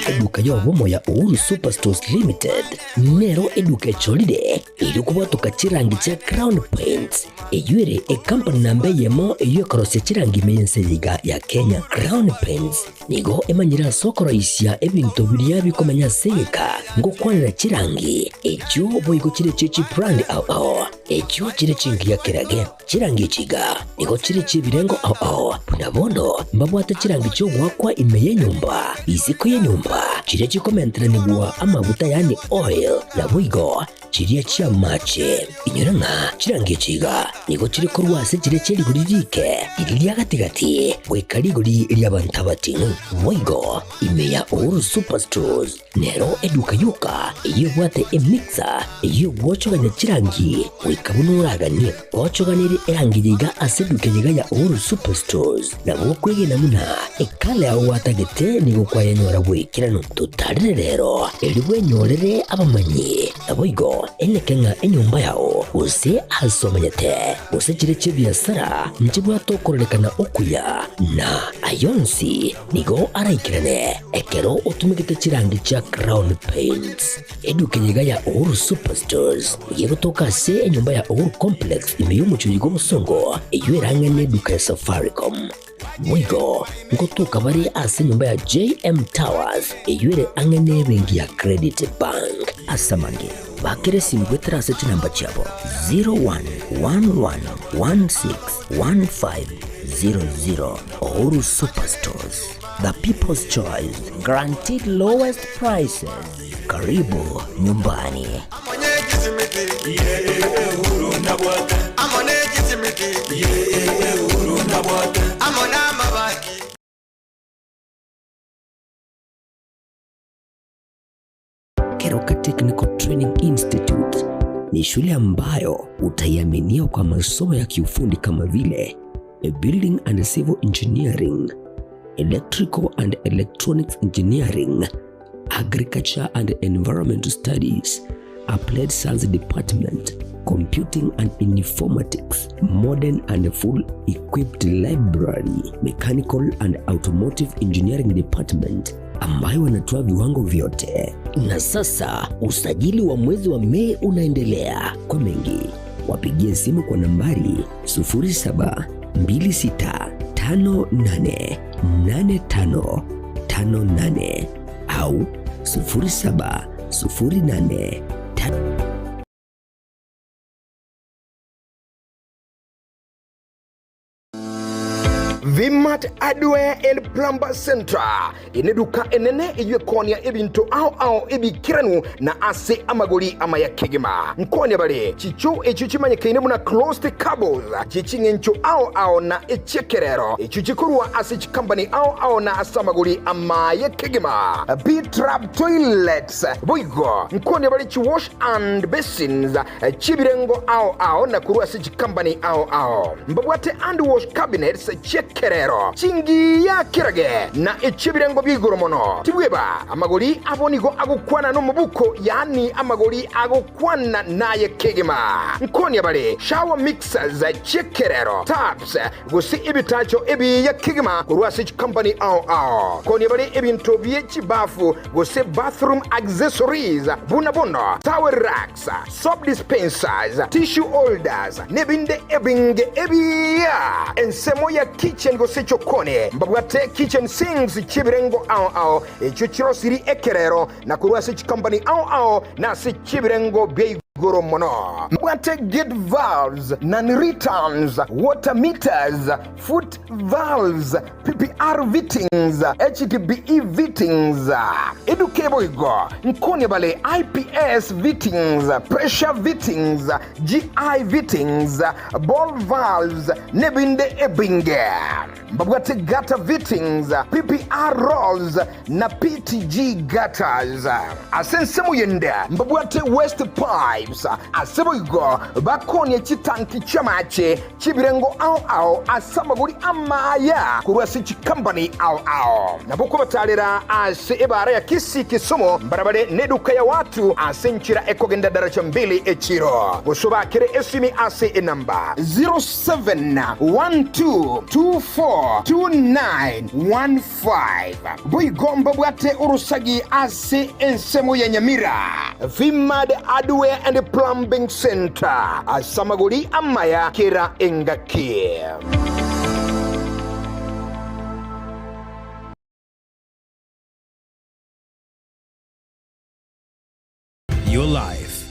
Eduka yo bomo ya Uhuru Superstores Limited nero eduka cholide ilikuwa tukachirangi cha Crown Paints eyure company nambe yemo eyo korose chirangi meyenseyiga ya Kenya. Crown Paints nigo emanyira sokoro isya ebintu biriya bikomanya seyeka ngo kwanira chirangi echo boyiko chire chichi brand ao echo chire chingi ya kerage chirangi chiga nigo chire chibirengo ao punabono mbabwata chirangi cyo gwakwa imeye nyumba iziko ye nyumba chire chikomentera nigwa amavuta yani oil ya bwigo chiriya chia mache inyuranga chirangi chiga nigo chiri korwase chire chiri guririke iriya gatigati wekariguri iriya bantabati bwigo imeya Uhuru Superstores nero eduka yuka iyo bwate emixer iyo bwochoganya chirangi wekabunuragani bwochoganire erangi yiga aseduke yiga ya Uhuru Superstores na bwokwege namuna ekale aho watagete nigo kwa yanyora bwekirano tutarire rero eriwe nyorere abamanyi nabwigo enekenga enyumba yao use asomanyete use chire chibiasara nchibwa tokorekana okuya na ayonsi nigo araikirane ekero utumikite chirangi cha Crown Paints eduke yiga ya Uhuru Superstores yego toka se enyumba ya Uhuru Complex imeyumucho yigo musongo eywerangane duka ya Safaricom mwigo ngotuka bari ase nyumba ya JM Towers eyure angane bengi ya Credit Bank asamange bakere simgwetera seti namba chabo 0111161500. Uhuru Superstores, the people's choice, guaranteed lowest prices. Karibu nyumbani. Keroka Technical Training Institute ni shule ambayo utaiaminia kwa masomo ya kiufundi kama vile Building and Civil Engineering, Electrical and Electronics Engineering, Agriculture and Environmental Studies, Applied Science Department, Computing and Informatics, Modern and Full Equipped Library, Mechanical and Automotive Engineering Department, ambayo wanatoa viwango vyote. Na sasa usajili wa mwezi wa Mei unaendelea. Kwa mengi wapigie simu kwa nambari 0726588558 au 0708. Vimat Hardware and Plumber Center ineduka enene iye konia ebintu ao ebikiranu na ase amagoli amaya kegema nkonya bale chicho echuchimanye kaine muna closed cables chichingencho ao na echekerero echuchikurwa ase chikambani ao na asamagoli amaya kegema B-trap toilets boigo nkonya bale wash and basins chibirengo ao na kurwa ase chikambani ao mbabwate and wash cabinets Kerero chingi ya kirage na echibirengo bigoromono tibweba amagoli abonigo agukwana no mubuko yani amagoli agukwana naye kegema nkonya bale shower mixers chekerero taps gusi ibitacho ebi ya kegema kurwasi company ao konya bale ebinto bye chibafu gusi bathroom accessories bunabono towel racks soap dispensers tissue holders nebinde ebinge ebiya ensemo ya kitchen gosecho kone mbabwate kitchen sinks chibirengo ao echuchiro siri ekerero na kurwasi company ao na si chibirengo bei goromono mbwate gate valves non-returns water meters foot valves PPR fittings HDPE fittings edukebo igo nkone bale IPS fittings pressure fittings GI fittings ball valves nebinde ebinge mbwate gutter fittings PPR rolls na PTG gutters asensemu yende mbwate waste pipe pipes aseboigo bakonie chitanki chamache chibirengo ao asamaguri amaya kurwasi chikambani ao naboko batalera ase ebara ya Kisii Kisumu barabare neduka ya watu asenchira ekogenda daraja 2 echiro busobakire esimi ase enamba 0712242915 buigomba bwate urusagi ase ensemo ya Nyamira Vimad Hardware and Plumbing Center asamaguri amaya kera engaki. Your life.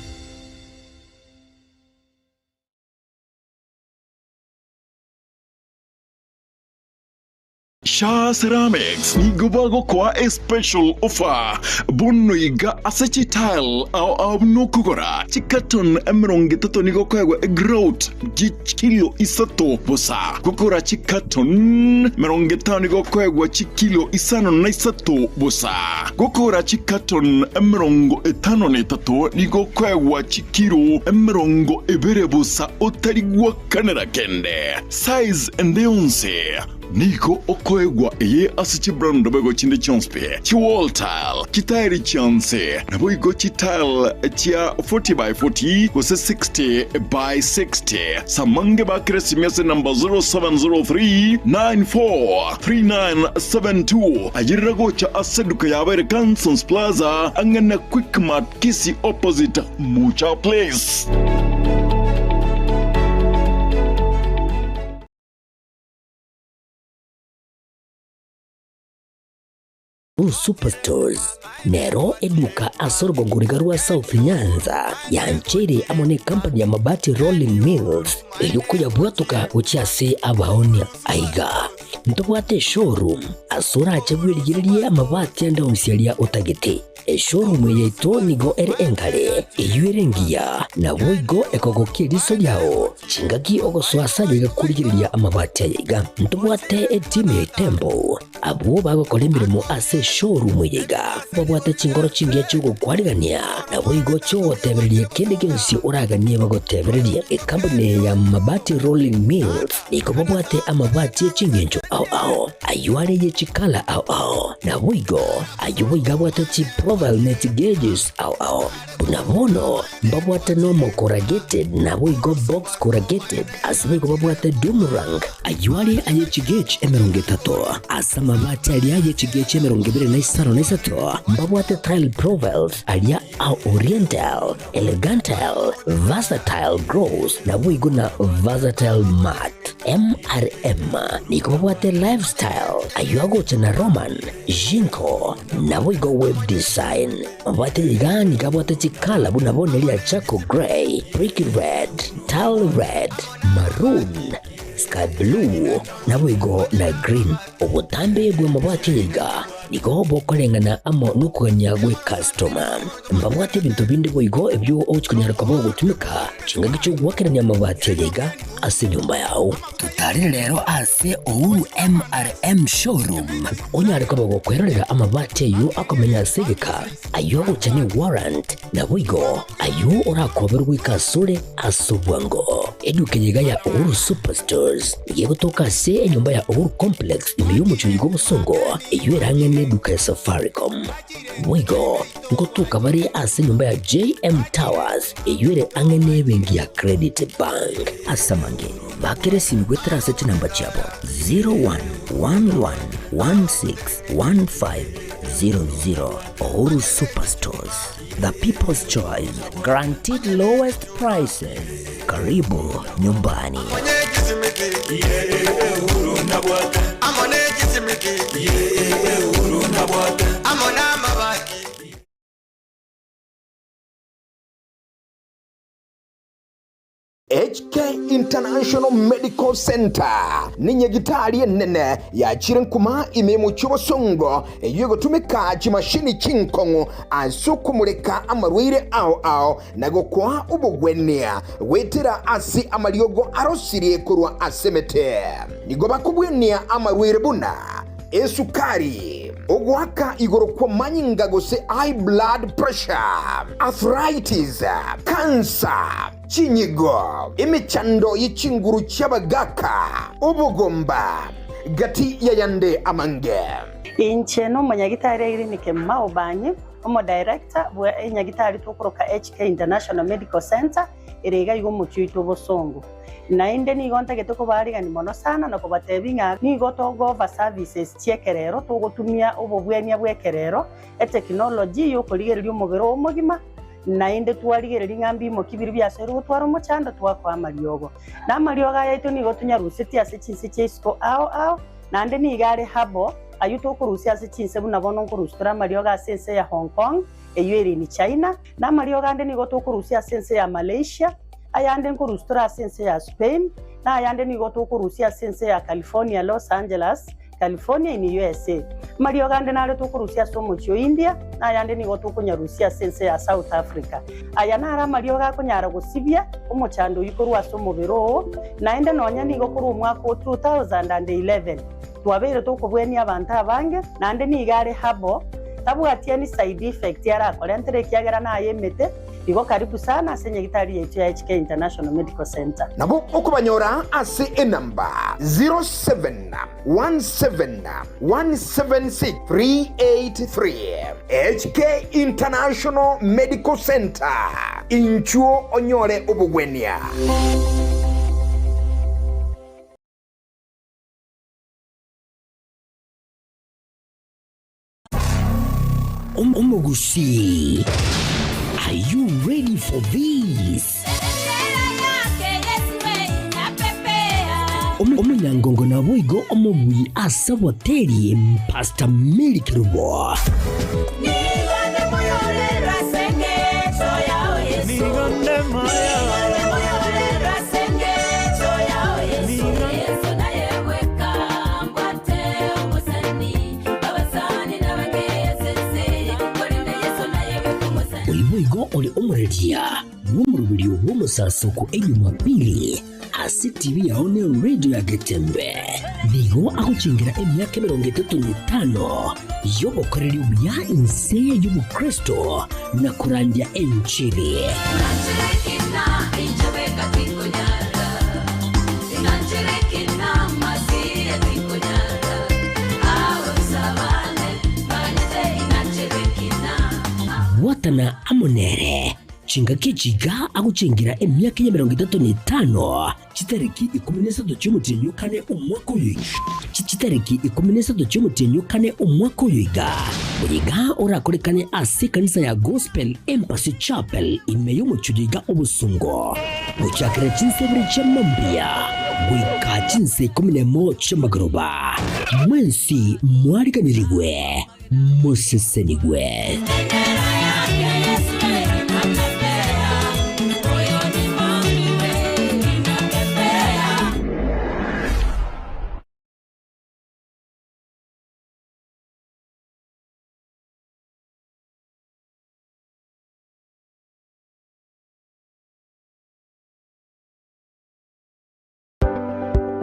Shah Ceramics ni gubago kwa a special offer. Bonoiga asechi tile au nokugora. Chikaton emeronge tato ni gokwa growth kilo isato bosa. Gokora chikaton meronge tato ni gokwa kilo isano na isato bosa. Gokora chikaton emerongo etano ne tato ni gokwa kilo emerongo ebere bosa otarigwa kanera kende. Size endeonse. Niko okoegwa eye asichi brando bego chinde chonspe. Chi wall tile, kitairi chance. Nabo igo chi tile chia 40 by 40 kose 60 by 60. Samange bakire simese number 0703943972. Ajirago cha aseduka yabere Kansons Plaza angana Quick Mart Kisii opposite Mucha Place. Superstores Nero eduka asorgo ngurigarua South Nyanza yanchere amone company ya mabati Rolling Mills ilikuya bwatuka uchiase abaonia aiga ntobwate showroom asura achagwirigirie amabati anda usialia utagete showroom yeito nigo engale eyuerengia na boigo ekogokiriso yao chingaki ogoswasa yiga kurigiriria amabati yiga ntobwate etime tembo abo bagokora imirimo ase showroom yiga babwate chingoro chingia chugo kwarigania na boigo cyo tebererie kende gensi uraganie bagotebererie company ya mabati Rolling Mills niko babwate amabati chingenjo ao ayuare ye chikala ao na boigo ayuiga bwate chi profile net gauges ao unabono babwate normal corrugated na boigo box corrugated asibigo babwate Dumarang ayuare aye chigage emeronge tato asama mabati aliaye chigage emeronge bere na isano na isato babwate tile profiles alia au oriental elegantal versatile gross na boigo na versatile mat MRM niko babwate lifestyle ayuago chana Roman Jinko na boigo web design babwate ligani kabwate chikala bunabone lia Chaco Grey, Brick Red, Tile Red, Maroon, Sky Blue na boigo na Green obutambe bwe mabwate liga niko bokolengana amo nukuganya gwe customer mbabwate bintu bindi boigo ebyo ochikunyara kwa gutumika chingagicho gwakiranya mabwate liga ase nyumba yao tutari rero ase Ouru MRM showroom onyare kwa gukwerera amabati yo akomenya segeka ayo uchane warrant na boigo ayo orakoberwa ikasure asobwango edukenyiga ya Ouru Superstores yegotoka se enyumba ya Ouru Complex imiyumucho yigo busongo iyo erangene duka ya Safaricom boigo ngotuka bari ase nyumba ya JM Towers iyo ere angene bengi ya Credit Bank asamange bakere simgwetera seti namba chabo 0111161500 Ouru Superstores, the people's choice, guaranteed lowest prices. Karibu nyumbani. HK International Medical Center ni nyagitari nene ya chirenkuma imemu chobosongo yugo tumika chimashini chinkongo ansukumuleka amarwire ao nago kwa ubugwenia wetera asi amaliogo arosirie kurwa asemete nigo bakubwenia amarwire buna esukari ogwaka igoro kwa manyinga gose high blood pressure, arthritis, cancer, chinyigo, imichando yichinguru cyabagaka, ubugomba, gati yayande amange. Incheno manyagitari irinike maubanye, omo director bwa enyagitari tukoroka HK International Medical Center erega igo muchito bosongo. Na inde ni gonta getoko bariga ni mono sana na kubatebinga ni goto gova services chekerero tugotumia obobwenia bwekerero technology yo kuligererio mubero omugima na inde twarigereria ngambi mo kibiri byasero twaro muchanda twakwa mariogo na marioga yaito ni gotunya ruseti ase chinse chesko ao na inde ni gare habo ayuto kurusia ase chinse buna bono kurustura marioga sense ya Hong Kong eyeri ni China na marioga inde ni goto kurusia sense ya Malaysia ayande kurustura sense ya Spain na ayande ni goto kurusia sense ya California Los Angeles California in USA Mario gande na leto kurusia somo cho India na ayande ni goto kunyarusia sense ya South Africa ayana ara Mario ga kunyara gusibia umuchando yikorwa somo bero na ende nonya ni gokuru mwaka 2011 twabere to kubweni abantu abange na ende ni gare habo tabu atiani side effect yara kolentere kiagera na ayemete igo karibu sana senye gitari yetu ya HK International Medical Center. Nabo okubanyora ase enamba 0717617383 HK International Medical Center inchuo onyore obugwenia. Omogusi, are you ready for this? Omunyangongo na boigo omobui asaboteri Pastor Mary Kirubo. Oli omuredia wumurubirio w'umusasuku enyumapili ase TV yaone radio ya Getembe nigo aguchingira emyaka 35 yobokoreri bya inseye y'ubukristo na kurandia enchili watana amonere chinga kichiga aguchingira emyaka ya 35 chitariki 13 cy'umutenyukane umwaka uyu chitariki 13 cy'umutenyukane umwaka uyiga buriga orakorekane ase kanisa ya Gospel Embassy Chapel imeyo mucyugiga ubusungo mucyakira chinsebiri cy'amambia wika chinse 11 cy'amagoroba mwensi mwariganirigwe musesenigwe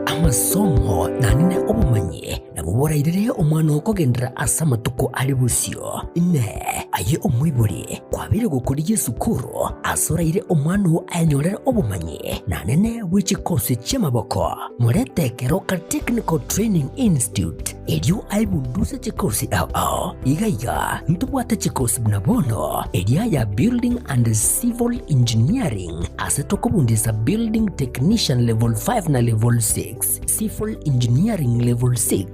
amasomo nanine obumanye nabuborairire omwana okogendera asamatuko ali busio ne aye omwiburi kwabire gukuri Yesu kuro asoraire omwana anyorera obumanye nanene w'ikikosi cy'amaboko muretekero ka Technical Training Institute elio aibunduse chikosi ao igaiga ntubwate chikosi bnabono elia ya Building and Civil Engineering asetokobundisa Building Technician Level 5 na Level 6 Civil Engineering Level 6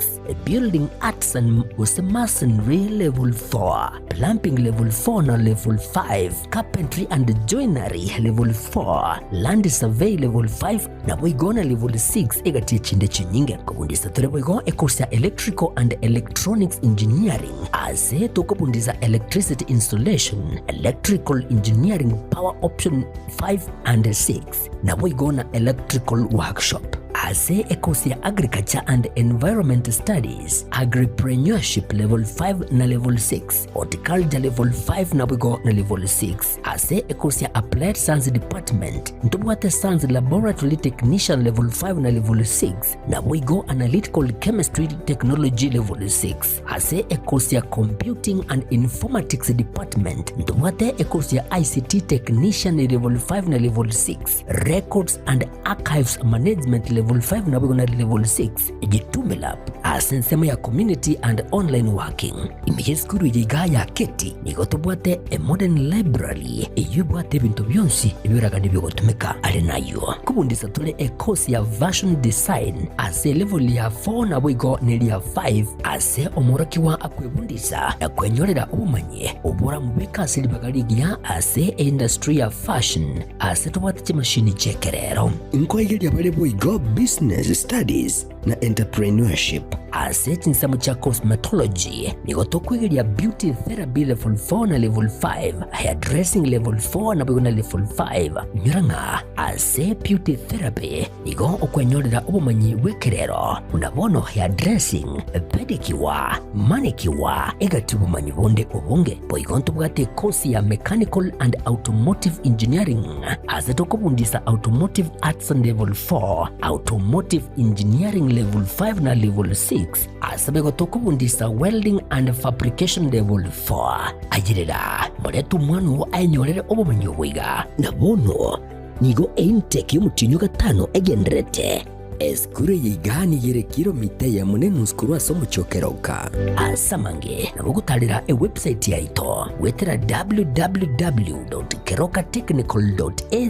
Building Arts and Masonry Level 4 Plumbing Level 4 na Level 5 Carpentry and Joinery Level 4 Land Survey Level 5 na boigona Level 6 egati chinde chinyinge kubundisa tore boigo ekosia Electrical and Electronics Engineering ase tokobundisa Electricity Installation Electrical Engineering Power Option 5 and 6 na boigona Electrical Workshop ase ekosi ya Agriculture and Environment Studies, Agripreneurship level 5 na level 6, Horticulture level 5 na bwigo na level 6, ase ekosi ya Applied Science Department, ntubwate Science Laboratory Technician level 5 na level 6, na bwigo Analytical Chemistry Technology level 6, ase ekosi ya Computing and Informatics Department, ntubwate ekosi ya ICT Technician level 5 na level 6, Records and Archives Management level 5 na bwigo na level 6, Jitumela asensema ya Community and Online Working. Imiyeskuru yiga ya keti nigotobwate a modern library eyubwate bintu byonsi ibiraga nibyo gotumeka ali nayo. Kubundisa tole a course ya version design ase level ya 4 na bwigo neli ya 5 ase omurakiwa akwebundisa akwenyorera ubumanye obora mubeka silibagaligia ase industry ya fashion ase tobwate chimashini chekerero. Inkoigeli abale bwigo business studies na entrepreneurship ase chinsamu cha cosmetology nigotokwigelia beauty therapy level 4 na level 5, hairdressing level 4 na bwigo na level 5 nyoranga ase beauty therapy nigo okwenyorera ubumanyi bwekerero unabono hairdressing pedicure manicure egati ubumanyi bonde obunge boigonto bwate kosi ya mechanical and automotive engineering ase tokubundisa automotive arts level 4, automotive engineering level 5 na level 6 asabe gotokubundisa welding and fabrication level 4 ajirira moretu mwanu ainyorere obumanyi bwiga na bono nigo intake y'umutinyo gatano egenderete eskure yigani yere kilomita ya munenu skuru asomo chokeroka asamange na bugutalira website yaito wetera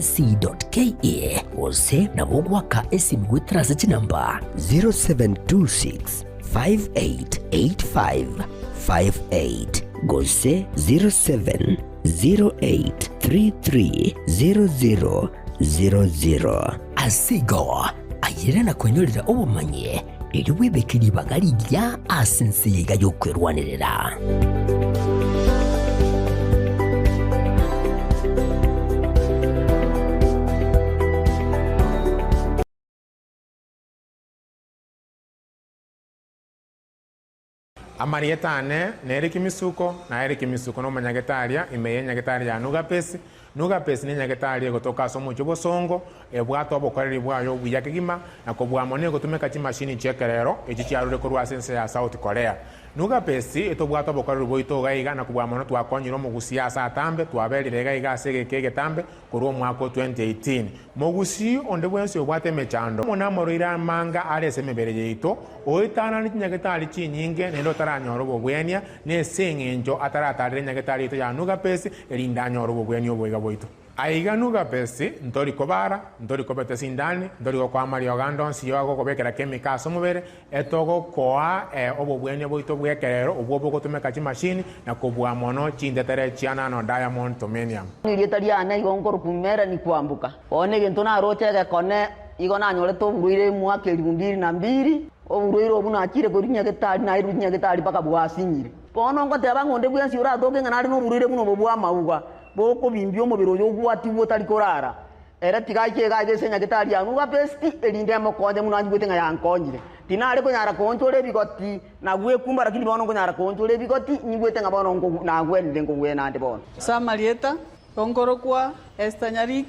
www.kerokatechnical.ac.ke ose na bugwaka esimu gwetera sechi namba 0726 588558 gose 0708330000 asigo ayire na kwenyorera ubumanye iri wibekiri bagali rya asense yiga yo kwerwanirira. Amarietane neriki misuko na eriki misuko no manyagetaria imeye nyagetaria nugapesi ni nyagetaria gotoka somo chobosongo ebwato obokoreri bwayo buyakigima na kobwamone gotumeka chimashini chekerero echi chiarure korwa sense ya South Korea. Nugapesi etobwato obokoreri boito gaiga na kobwamone twakonyiro mugusiasa atambe twaberire gaiga segeke getambe korwa mwaka 2018 mugusi onde bwense obwate mechando mona morira manga arese mebere yeito oitana ni nyagetari chinyinge nendo taranyoro bobwenia ne sengenjo ataratarire nyagetari ito ya nugapesi elinda nyoro bobwenia obwega boito aiga nugapesi ntori kobara ntori kobete sindani ntori kwa Mario Gandon si yogo kobekera chemical somubere etogo koa obobwenia boito bwekerero obwo bogotumeka chimashini na kobwa mono chindetere chiana no diamond tomenium nirietariana igongoro kumera ni kwambuka one gento na rochege kone igona nyore to buruire mwaka 2002 oburuire obuna akire korinya getari na irunya getari paka bwasinyire bono ngoteba ngonde bwensi ura toke ngana no buruire buno bobwa mauga boko bimbio mubiro yo gwati botari korara era tigaike gaige senya getari anu gapesti elinde mokonde munanji gwetenga yankonyire tinare konyara konchole bigoti na gwe kumba lakini bono konyara konchole bigoti nyigwetenga bono ngo na gwende ngo gwe nande bono Samarieta Kongoro kwa Estanyarik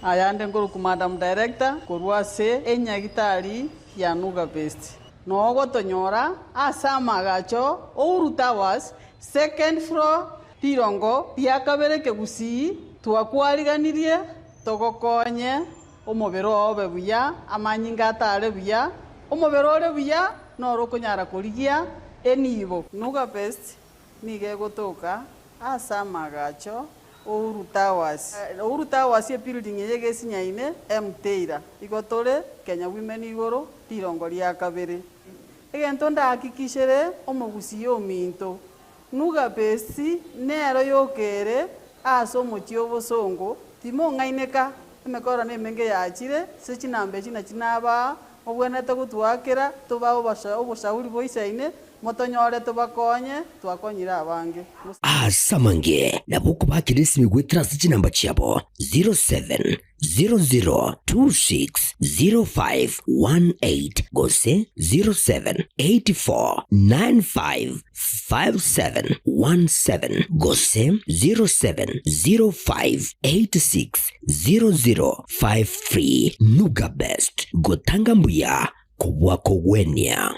ayande ngoro ku Madam Director korwa se enyagitari ya Nugapesti nogo tonyora asama gacho Ourutawas second floor tirongo piakabere kegusi twakwariganirie togokonye omobero obe buya amanyinga atare buya omobero ore buya noro konyara kurigia enibo Nugapesti nige gotoka asama gacho Ourutawas ye building yege sinyaine mteira igotore Kenya Women igoro tirongo ria kabere egento ndakikishere omogusi yo minto Nugapesti nero yokere aso mochio bosongo timo ngaineka emekora ne menge yachire sechinambe china chinaba obwenete gutwakira tuba obushauri boisaine motonyore tubakonye twakonyire abange asamange nabuko bakirisi migwetira sinamba chiabo 0700260518 gose 0784955717 gose 0705860053 Nuga Best gotanga mbuya kubwako gwenya.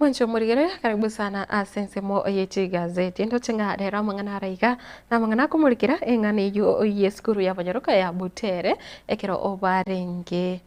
Mwancho murigere karibu sana asensemo yechi gazeti ndo chenga dera mangana raiga na mangana kumurikira engane yu yeskuru ya banyaruka ya Butere ekero obarenge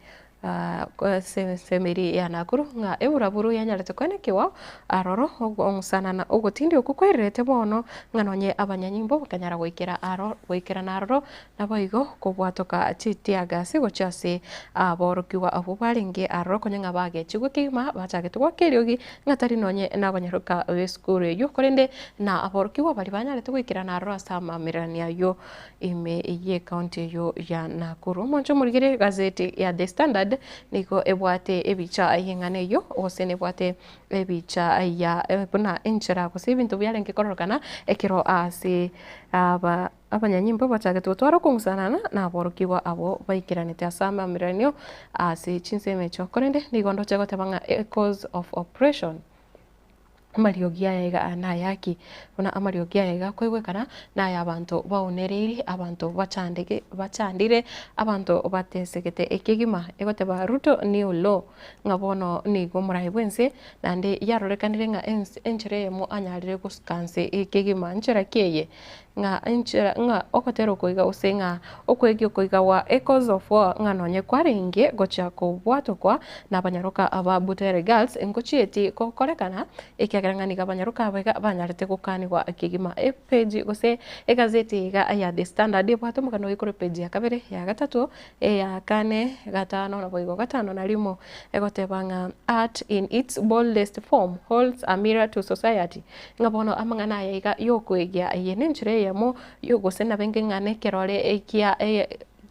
semeri ya Nakuru nga euraburu ya nyarete kwene kiwa aroro ogonsana na ogotindi okukwerete bono nganonye abanyanyimbo bakanyara gwikira naroro naboigo kubwatoka chitiagasi gochase aborokiwa abubaringe aroro konyenga bage chigwe kima bachagitwa keriogi ngatari nonye nabanyaruka weskuru yo korende na aborokiwa bali banyarete gwikira naroro asama mirania yo ime ye county yo ya Nakuru. Mwancho murigire gazeti ya The Standard niko ebwate ebicha ayengane yo osene bwate ebicha ya buna enchera ko sibintu byarenge kororokana ekiro ase abanyanyimbo bachage twara kungsanana na borokiwa abo baikiranite asama miranio ase chinseme chokorende nigondo chago tabanga cause of operation amariogia yega anayaki una amariogia yega kwegwekana na yabantu baonereri abantu bachandire abantu batesegete ekigima egoteba Ruto new law ngabono nigo murahibwense nande yarorekanire nga enchere mu anyarire kuskanse ekigima nchera keye nga enchera nga okotero koiga usenga okwegyo koiga wa cause of war nga nonye kwaringe gocha ko bwato kwa na banyaroka aba Butere girls engochieti ko korekana ekiagarangani banyaroka banyarete kukanirwa ekigima page gose egazeti ga ya The Standard bwato mukano ikore page ya kabere ya gatatu ya kane gatano na boigo gatano na limo egotebanga art in its boldest form holds a mirror to society ngabono amangana yaiga yokwegya yenenchire yamo yogosena bengengane kerole ekia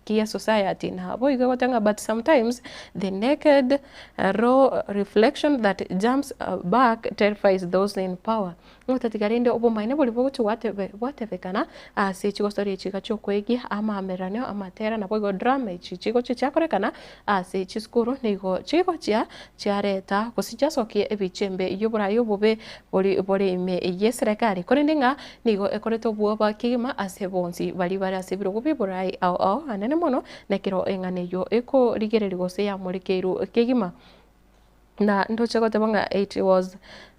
kia society na boiga watanga but sometimes the naked raw reflection that jumps back terrifies those in power ngotatigarinde obo maine boli bogutu watevekana ase chigo story chika chokwegi ama meranio amatera na boigo drama chigo chichakorekana ase chiskuru nigo chigo chiareta kosichasokie ebichembe yobura yobobe boli ime yeserekari korendinga nigo ekoreto buoba kigima ase bonsi bali ase biro burai au anene mono nekiro engane yo eko rigereri gose ya molekeiru kegima na ndoche gotebanga it was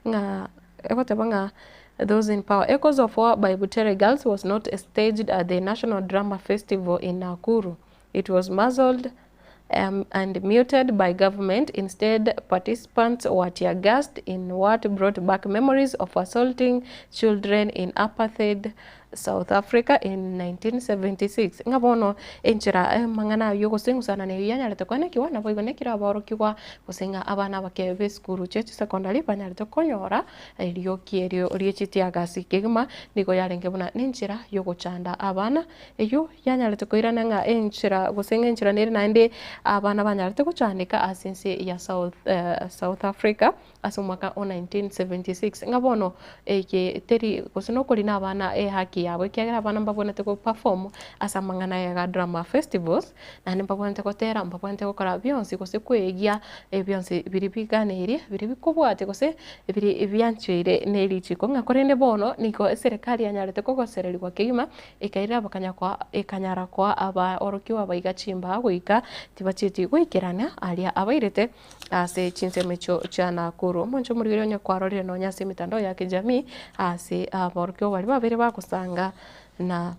nga egotebanga those in power. Echoes of War by Butere Girls was not staged at the National Drama Festival in Nakuru. It was muzzled and muted by government. Instead, participants were tear-gassed in what brought back memories of assaulting children in apartheid South Africa in 1976. Ngabono enchira mangana yogo sengu sana ne yanya leto kwane kiwa na boigo nekira abaro kiwa kusenga abana bakebe skuru chechi secondary banya leto konyora elio kierio riechiti agasi kigma niko yarenge buna nenchira yogo chanda abana eyo yanya leto koirana nga enchira kusenga enchira neri naende abana banya leto kuchandika asense ya South Africa asumaka 1976 ngabono eke teri kusino kolina abana haki yabo kiagira bana mbabonete ko perform asa mangana ya drama festivals na mbabonete ko tera mbabonete ko kora bionsi ko se kwegia bionsi biribiganeri biribikubwate ko se byanchire nerichi ko ngakorende bono niko serikali yanyarete ko gosereri kwa kigima ikaira ikanyara kwa aba orokiwa baigachimba goika tibachiti goikerana alia abairete ase chinsemecho cha Nakuru moncho murigero nya kwarorire no nyase mitandao ya kijamii ase aborokyo bali babere bakusanga na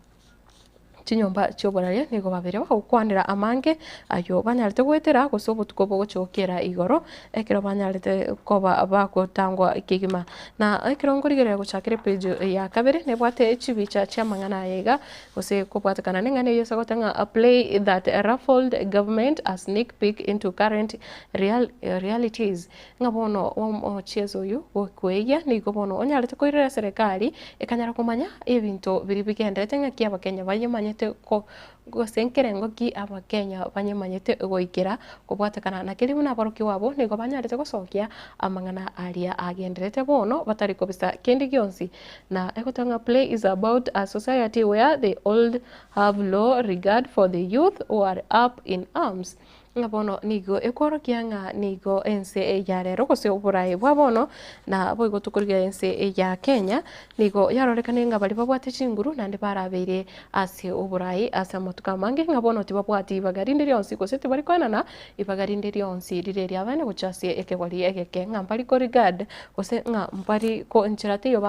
chinyomba choboraria nigo babere bakukwanira amange ayo banyarete gwetera gusobutuko bogochokera igoro ekero banyarete koba bakotangwa ikigima na ekero ngorigere guchakire page ya kabere nebwate chibicha cha mangana yega gose kubwatakana nengane yesa gotanga a play that ruffled government a sneak peek into current realities ngabono chezo yu okweya nigo bono onyarete koirera serikali ekanyara kumanya ebinto biri bigendete ngaki abakenya bayemanye ko gosenkere ngoki abakenya banyemanyete goikera kubwatakana na kirimu na baroki wabo nigo banyarete gosokia amangana aria agenderete bono batari kobisa kendi gionsi na ekotanga play is about a society where the old have low regard for the youth who are up in arms ngabono nigo ekorokia nga nigo ense ya rero kose oburai bwabono na boigo tukuriga ense ya Kenya nigo yarorekane nga bali babwate chinguru nande barabere ase oburai ase motuka mange ngabono tibabwati ibagarinde ryonsi kose tibari kwanana ibagarinde ryonsi rireri abane guchase ekebori egeke nga mbari ko regard kose nga mbari ko enchirate yo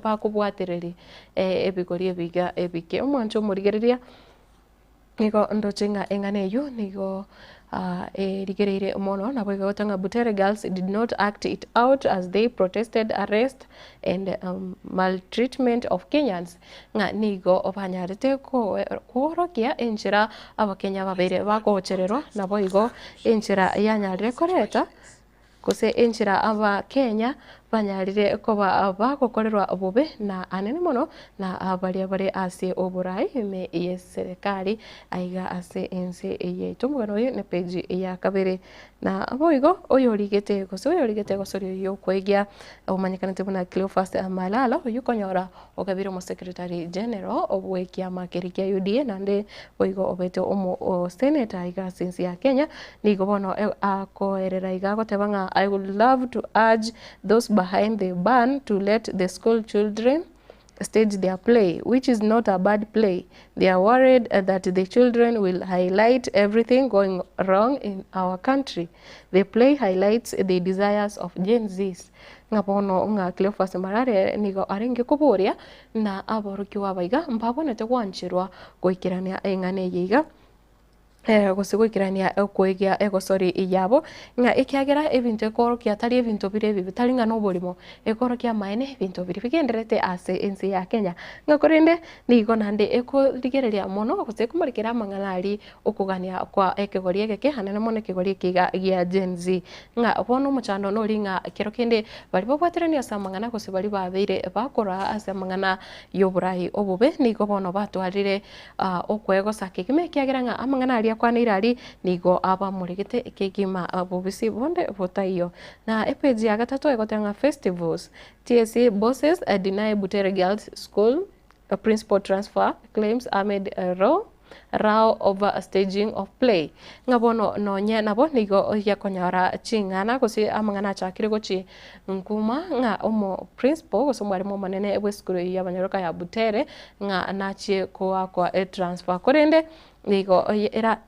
bakubwatereri ebigori ebiga ebike omwancho murigereria nigo ndochenga enganeyo nigo rigereire mono na boiga gotanga Butere girls did not act it out as they protested arrest and maltreatment of Kenyans nga nigo obanyarete ko korokia enchira abakenya babere bagocherero na boigo enchira yanyarire koreta kose enchira abakenya banyarire koba bagokorerwa obube na anene mono na abari ase oburai me serikali aiga ase ense yetumugano ne page ya kabere na boigo oyorigete gosori yo kwegia omanyikanete buna Cleophas Malala oyukonyora ogabire mo secretary general obwekia makerikia UDA nande boigo obete omo senator aiga sense ya Kenya nigo bono akoerera iga gotebanga I would love to urge those behind the ban to let the school children stage their play, which is not a bad play. They are worried that the children will highlight everything going wrong in our country. The play highlights the desires of Gen Zs. Ngapono nga Cleophas Malala nigo arenge kuburia na aboroki wabaiga mbabonete gwanchirwa goikirania engane yiga gusiguikirania ekwegia egosori iyabo nga ikiagera ebintu ekorokia tari ebintu bire bitari nga noborimo ekorokia maene ebintu bire bigenderete ase ensi ya Kenya nga korende nigo nande ekurigereria mono gose kumurikira mangalari okugania kwa ekegori egeke hanene mono ekegori kiga gia Gen Z nga bono muchando no ringa kirokende bali babwaterania samangana gose bali babeire bakora ase mangana yoburai obube nigo bono batwarire okwego sakigime kiagera nga amangana kwa nirari nigo aba muregete kegima bubisi bonde botayo na epeji ya gatatu egotanga festivals TSC bosses deny Butere Girls School a principal transfer claims Ahmed Rao over a staging of play ngabono nonya nabo nigo yakonyara chingana gose amangana chakire gochi nkuma nga omo principal gose mwarimo manene ebwe school y'abanyoroka ya Butere nga nachie kwa transfer korende nigo era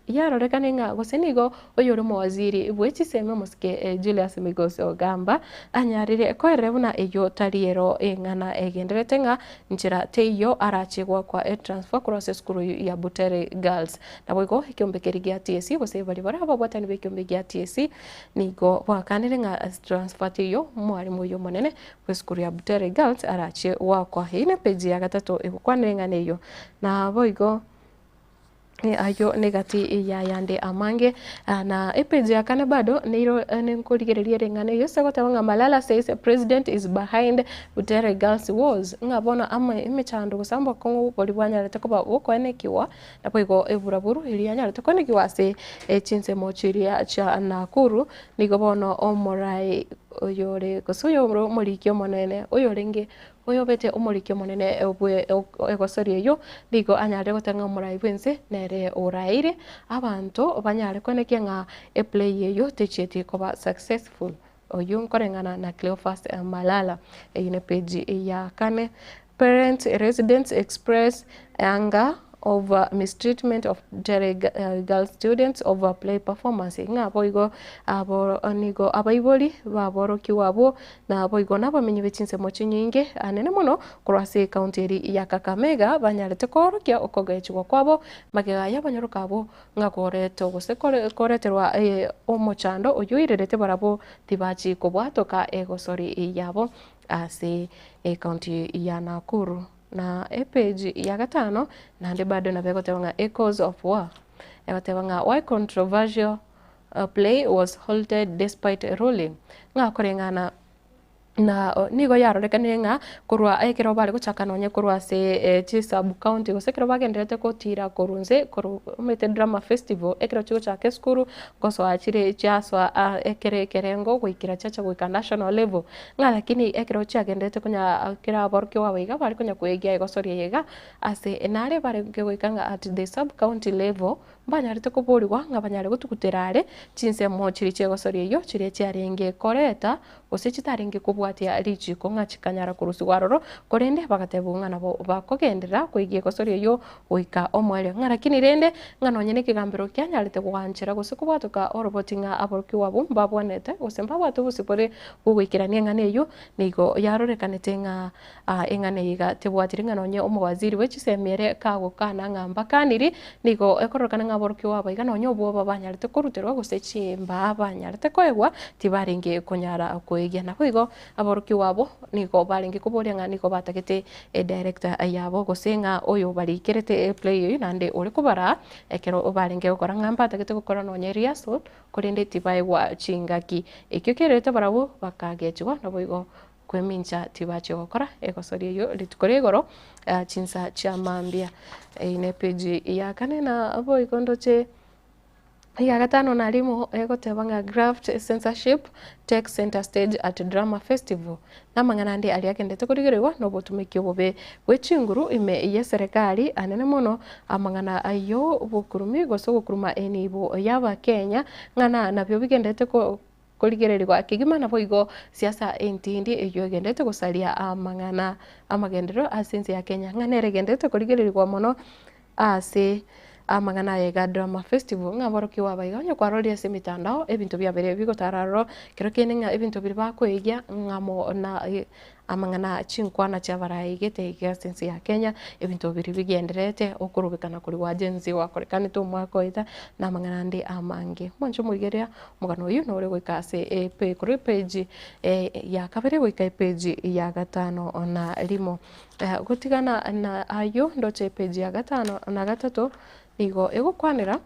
yarorekane nga gose nigo oyoromo waziri bwechiseme musike Julius Migos Ogamba anyarire koerebuna eyo tariero engana egenderete nga nchira teyo arachigwa kwa transfer process kuru ya Butere Girls nabwo ikiombe gia TSC gose bari bara babwatani bekiombe gia TSC nigo wakanire nga transfer teyo mwarimu yo monene kweskuru ya Butere Girls arache kwa hine page ya gatatu ekwanenga neyo na boigo ayo negati ya yande amange na epeji ya kane bado neiro nkurigereria rengane yose gotanga Malala says a president is behind Butere Girls wars ngabona ama imechando gusamba kongo bolibwanya letakoba okwanekiwa napoigo eburaburu ilianya letakonekiwa se chinse mochiria cha Nakuru nigobono omorai oyore kosuyo murikyo monene oyorenge oyobete umurikio munene obwe egosori eyo nigo anyare gotenga murai bwense nere oraire abantu banyare konekia nga play eyo techeti koba successful oyu nkorengana na Cleophas Malala ine page ya kane. Parents residents express anger over mistreatment of girl students over play performance nga boigo abo nigo abaiboli baboroki wabo na boigo nabamenyi bechinse mochi nyinge anene muno kurase county ya Kakamega banyarete korokia okogechwa kwabo magaya banyaruka abo nga koreto gose koreterwa omochando oyuirerete barabo tibachi kobwatoka egosori yabo ase county ya Nakuru. Na page ya gatano na ndi bado na bego tewanga Echoes of War tewanga why controversial play was halted despite ruling nga korengana na nigo yarorekanire nga kurwa ekero bari guchakana onye kurwa se sub county gosekero bagenderete kotira korunze mete drama festival ekero chigo chake skuru goso achire chaswa ekere kerengo gwikira chacha gwika national level nga lakini ekero chagenderete kunya kira borke wawega bari kunya kwegia egosori yega ase enare bari gwikanga at the sub county level banyarete kuburirwa nga banyare gutukuterare chinse mo chiri chegosori yo chiri cyarenge koreta ose chitarenge kubwatia richi ko nga chikanyara kurusugwaroro korende bagatebunga nabo bakogendera kwigie gosori yo uika omwele nga lakini rende nga nonyene kigambiro kyanyarete kuganchira gose kubwatuka orobotinga aborki wabo mbabonete ose mbabatu busipore ugwikirania nga neyo nigo yarorekanete nga engane yiga tebwatiri nga nonye omwaziri wechisemere kago kana nga mbakaniri nigo ekororokana nga aborki wabo iga nonye obwo banyarete kuruterwa gose chimba banyarete koegwa tibarenge konyara koegia na kwigo aborki wabo niko baringi kuboria nga niko batagete director yabo gosenga oyo barikirete play yo nande uri kubara ekero baringi gukora nga batagete gukora nonye rehearsal kurinde tibaigwa chingaki ekyo kerete barabo bakagechwa nabo igo kwemincha tibache gukora egosori yo litukore igoro chinsa cha mambia ine page ya kane na abo ikondoche ya gatano na limo egotebanga graft censorship take center stage at drama festival namangana ndi aliagendete kurigerewa no botumikyo bobe wechinguru ime ye serikali anene muno amangana ayo bukurumi goso gukuruma enibo yaba Kenya ngana nabyo bigendete ko kurigererwa kigima nabo igo siasa entindi eyo gendete gusalia amangana amagendero asense ya Kenya ngana regendete kurigererwa muno ase amangana yega drama festival ngaboroki wabayiga onye kwaroria se mitandao ebintu bya bere bigotararo kero kenenga ebintu biri bakoigia ngamo na amangana chinkwana cyabarayigete igasense ya Kenya ebintu biri bigenderete okurubikana kuri wagenzi wakorekane to mwakoita na amangana ndi amange monjo mugeria mugano uyu no uri gwikase kuri page ya kabere gwika page ya gatano ona limo gutigana na ayo ndoche page ya gatano na gatatu nigo egukwanira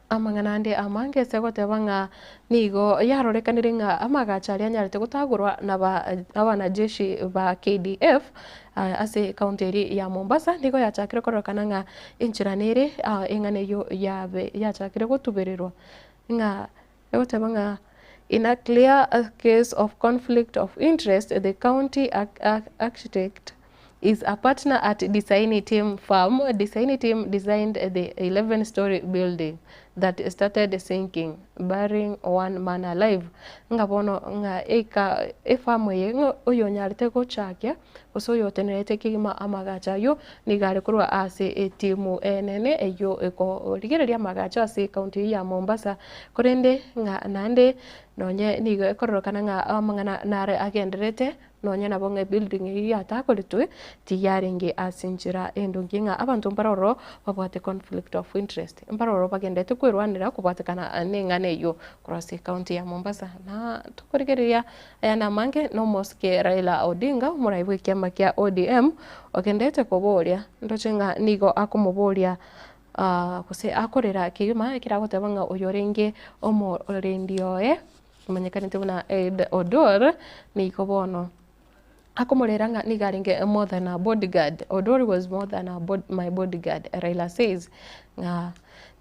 amangana ndi amange segotebanga nigo yarorekanire nga amagachari anyarete gutagurwa n'abana jeshi ba KDF ase county ya Mombasa nigo yachakire korokana nga inchiranire engane yo yabe yachakire gutubererwa nga egotebanga in a clear case of conflict of interest the county architect is a partner at Design Team Farm. Design Team designed the 11-story building that started sinking, burying one man alive. Ngabono nga efamu ye oyo nyarite gochakya oso yo tenerete kigima amagacha yo nigare kurwa ase timu enene eyo eko ligereria amagacha ase county ya Mombasa korende nga nande nonye nigo ekororokana nga amangana nare agenderete nonye nabonge building ya takolitwe tiyaringe asinjira endonginga abantu mbaroro babwate conflict of interest mbaroro bagendete kwirwanira kubwatekana nengane yo cross county ya Mombasa na tukurigeria yana mange no moske Raila Odinga muraibu kiama kia ODM ogendete kuboria ndochenga nigo akumuboria kuse akorera kigima kiragotebanga uyorenge omo rendioe manyekanite buna Ed Odor niko bono akomoreranga nigaringe more than a bodyguard. Odori was more than my bodyguard, Raila says.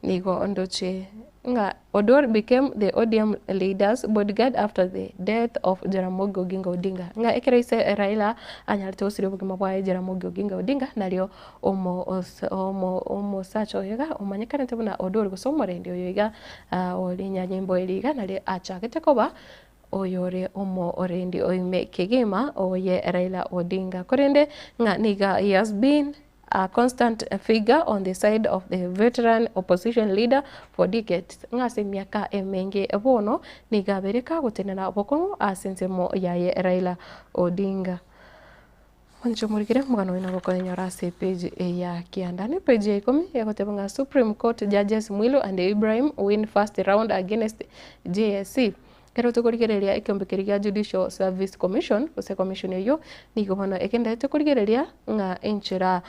Nigo ondoche nga Odor became the ODM leader's bodyguard after the death of Jaramogi Oginga Odinga. Nga ekiraise Raila anyarite usiri obugima bwa Jaramogi Oginga Odinga naryo omo sacho yega umanyekanete buna Odor gusomorende yoga olinya nyimbo eliga nari achagete koba oyore omo orendi oime kegima oye Raila Odinga korende nga niga he has been a constant figure on the side of the veteran opposition leader for decades. Ngase miaka emenge bono niga bereka gutenera bokono asensemo yaye Raila Odinga. Wanchomurikire mugano ina bokone nyorase page ya kiandani page ya 10 yakotebanga Supreme Court Judges Mwilu and Ibrahim win first round against JSC. Kero tukurigereria ikiombekeria Judicial Service Commission use commission yo niko bono ekenda tukurigereria nga enchera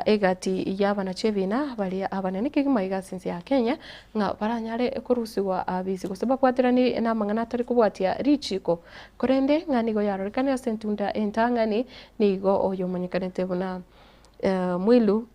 egati yabana chevina bali abanene kigima igasinsi ya Kenya nga baranyare kurusiwa abisi kusaba kwatirani na mangana tari kubwatia richiko korende nga nigo yarorikane sentunda entangani nigo oyo manyikanete buna Mwilu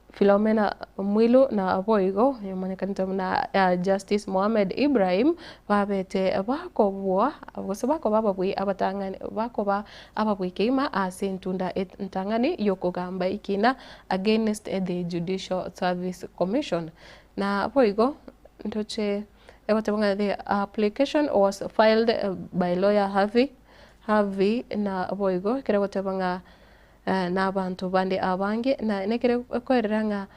Philomena Mwilu na aboigo yomanyekanita na Justice Mohamed Ibrahim babete bakobwa abosabako bababwi abatangani bakoba ababwi keima asentunda entangani yokogamba ikina against the Judicial Service Commission na aboigo ndoche egotabanga the application was filed by lawyer Harvey na aboigo keregotabanga na abantu bande abange na nekere kweranga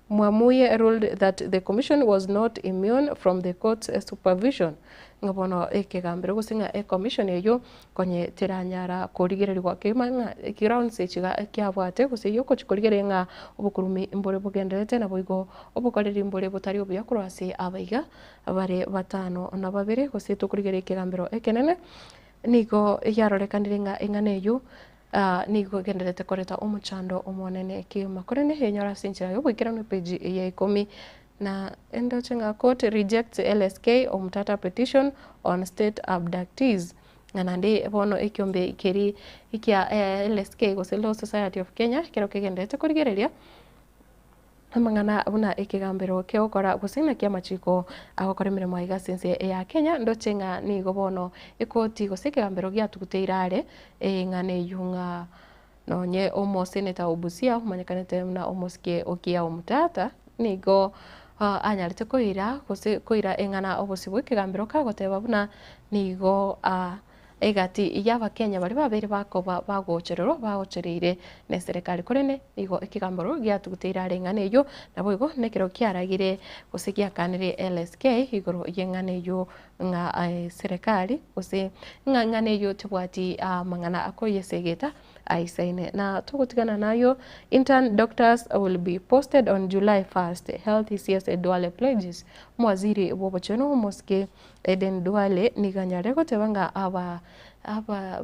mwamuye ruled that the commission was not immune from the court's supervision ngabono ekegambira gusinga commission eyo konye tiranyara kurigererirwa kema ground sechiga kyabwate gusiyo ko chikurigerenga obukurumi imbore bugenderete na boigo obukorera imbore butari obuya kurwase abaiga bare batano na babere gusito kurigere ekegambiro ekenene niko yarorekanire nga engane eyo nigo genderete koreta omuchando omonene kima korene henyora sinchira yo bwikira no page ya 10 na endochenga court rejects LSK omutata petition on state abductees nande bono ekyombe ikeri ikya LSK go Law Society of Kenya kero kegendete kurigereria amangana abuna ekigambiro keokora gusina kya machiko agokora mirimo igasense ya Kenya ndochenga nigo bono ikoti gosekegambiro gya tuguteirare ngane yunga nonye omo senator obusia umanyekanete na omoske okia omutata nigo anyarite koira engana obusibwe kigambiro kagoteba buna nigo egati yaba Kenya bari babere bakoba bagocherero bagochereire ne serikali korene nigo ikigambiro gya tuguteira rengane yo nabo igo nekero kyaragire gusikia kanire LSK igoro yengane yo nga serikali use ngane yo tubwati mangana akoyesegeta aisaine na tugutigana nayo intern doctors will be posted on July 1st. Health CS Duale pledges mwaziri wobocheno moske Eden Duale niganyare gotebanga aba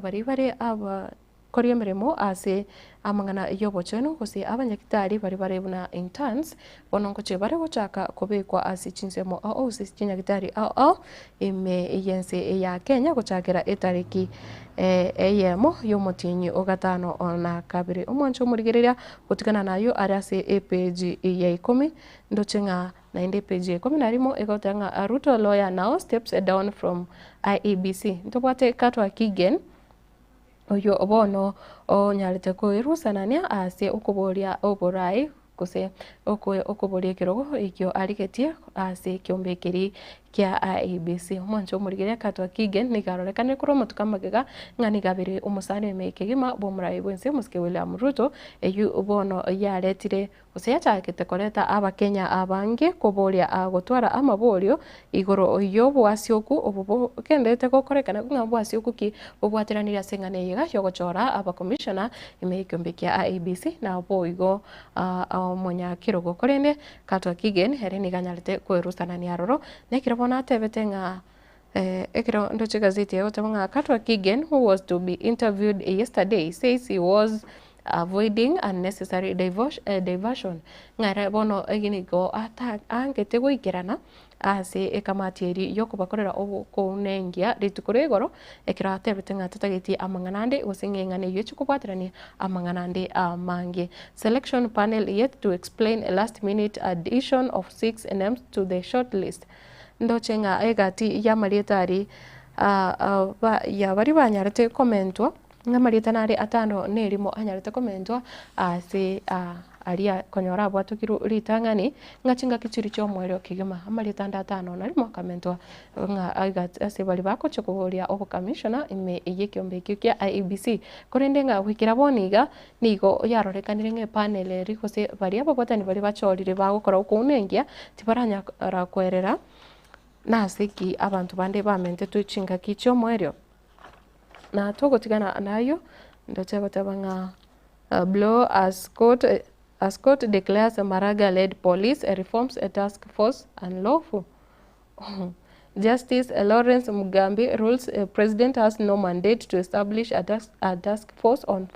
baribare aba koria mirimo ase amangana yobocheno gose abanyakitari bari buna interns bonongo che bare gochaka kobekwa ase chinsemo ao ase chinyakitari ao ime yense ya Kenya gochakera etariki eyemo yomotinyi ogatano ona kabiri omwancho murigereria gutigana nayo arase page ya 10 ndochenga na inde page ya 10 narimo egotanga Ruto lawyer now steps down from IEBC ntobwate katwa Kigen oyo obono onyarite kuirusanania ase ukuboria oborai kuse okuboria kirogo ikyo arigetie ase kyombekeri kya IEBC mwancho murigeria katwa Kigen nigarorekane kuro mutukamagega ngani gabiri umusani mekegima bomurai bwense muske William Ruto eyu obono yaretire useyachakete koreta abakenya abange kuboria agotwara amaborio igoro oyo bwasioku obubo kendete gokorekana nga bwasioku ki obwatiranira sengane yega yogochora aba commissioner imekyombekya IEBC na boigo monya kirogo korende katwa Kigen hereni ganyarite kwerusana ni aroro nekirabona tebete nga ekiro ndoche gazeti yote katwa Kigen who was to be interviewed yesterday says he was avoiding unnecessary diversion ngara bono eginigo attack angete goikerana ase ekamati eri yokubakorera obukunengia ritukure igoro ekiratebete ng'atatagetie amanganande goseng'eng'ane yechukubwaterania amanganande amange. Selection panel yet to explain a last minute addition of 6 names to the short list. Ndochenga egati ya marietari ya bari banyarete komentwa nga marieta nari atano nerimo anyarete komentwa ase aria konyora bwatukiru ritangani ngachinga kichiri cho mweryo kigema amarieta ndatano narimo kamentwa nga agat ase bari bako chokuboria obo commissioner ime iyekiombe kya IEBC korende nga wikira boniga nigo yarorekanire nge panel rikose bari ababotani bari bachorire bagokora ukunengia tibaranya rakwerera nasiki abantu bande bamente twichinga kicho mweryo na togotigana nayo ndochagotabanga blow as court declares Maraga led police reforms a task force unlawful. Justice Lawrence Mugambi rules president has no mandate to establish a task force on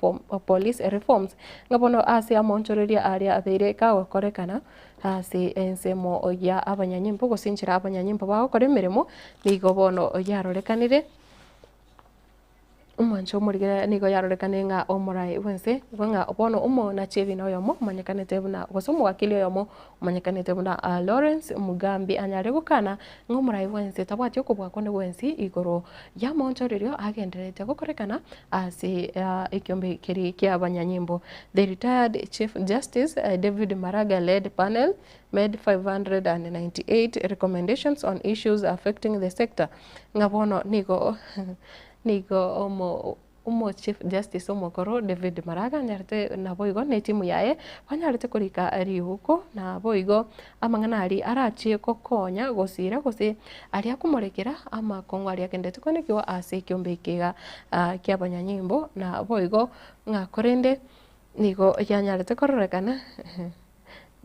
police reforms. Ngabono ase amonchoreria aria abeire kago korekana ase ensemo ya abanyanyimbo gosinchira abanyanyimbo bago kore mirimo nigo bono yarorekanire umancho murigera nigo yarorekane nga omurai wense nga bono umo na chevi na yomo manyekanete buna gosomo wakili yomo manyekanete buna Lawrence Mugambi anyare gukana ngomurai wense tabwatyo kubwakonde wensi igoro ya monchorerio agenderete gukorekana ase ikyombe keri kya abanyanyimbo. The retired Chief Justice David Maraga led panel made 598 recommendations on issues affecting the sector. Ngabono nigo omo Chief Justice omokoro David Maraga nyarete na boigo ne timu yae banyarete kurika rihuko na boigo amanganari arachie kokonya gosira gose ari akumorekera ama kongo ari akendete konekiwa ase kyombe kiga kya banyanyimbo na boigo ngakorende nigo yanyarete kororekana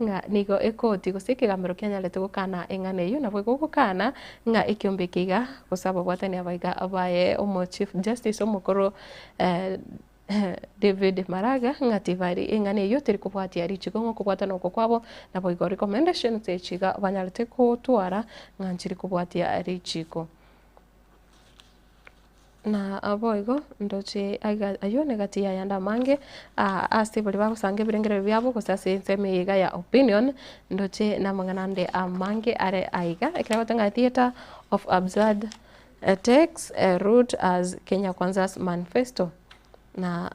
nga nigo ekoti gosike gamero kyanyarete gukana engane yo nabo gukana nga ikyombe kiga gosaba bwatani abaiga abaye omo Chief Justice omukoro David Maraga ngativari engane yo teri kubwati ari chigo ngo kubwata noko kwabo nabo igo recommendations echiga banyarete ko twara nganchiri kubwati ari chigo na aboigo ndoche ayo negati ya yanda mange ase bali bagusange birengere byabo gosase nseme yiga ya opinion ndoche namanganande amange are aiga ekirabatanga theater of absurd takes a route as Kenya Kwanza's manifesto na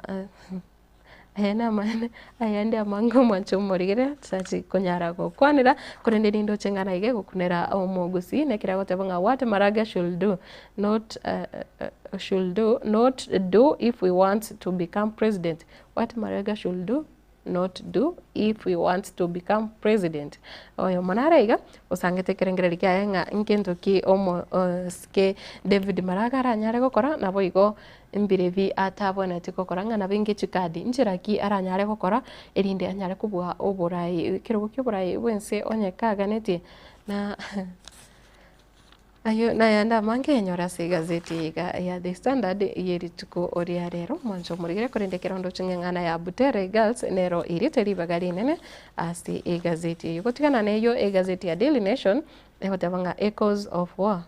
ena man ayande amango mwancho morigere tsachi konyara go kwanira kurende nindo chengana ige gukunera omogusi nekiragote banga what Maraga should do not if we want to become president. What Maraga should do not do if we want to become president. Oyo manara iga osangete kerengere kya nga nkento ki omo ske David Maraga ranyare gukora nabo igo imbirevi atabona tikokora ngana bingi chikadi njiraki aranyare gukora erinde anyare kubwa oburai kirugo ky'oburai wense onyekaga neti na ayo na yanda mange nyorase gazeti ya The Standard yerituko oria rero mwanzo murigere korende kirondo chingengana ya Butere Girls nero iriteri bagali nene asti gazeti yukotikana neyo gazeti ya Daily Nation ehotabanga Echoes of War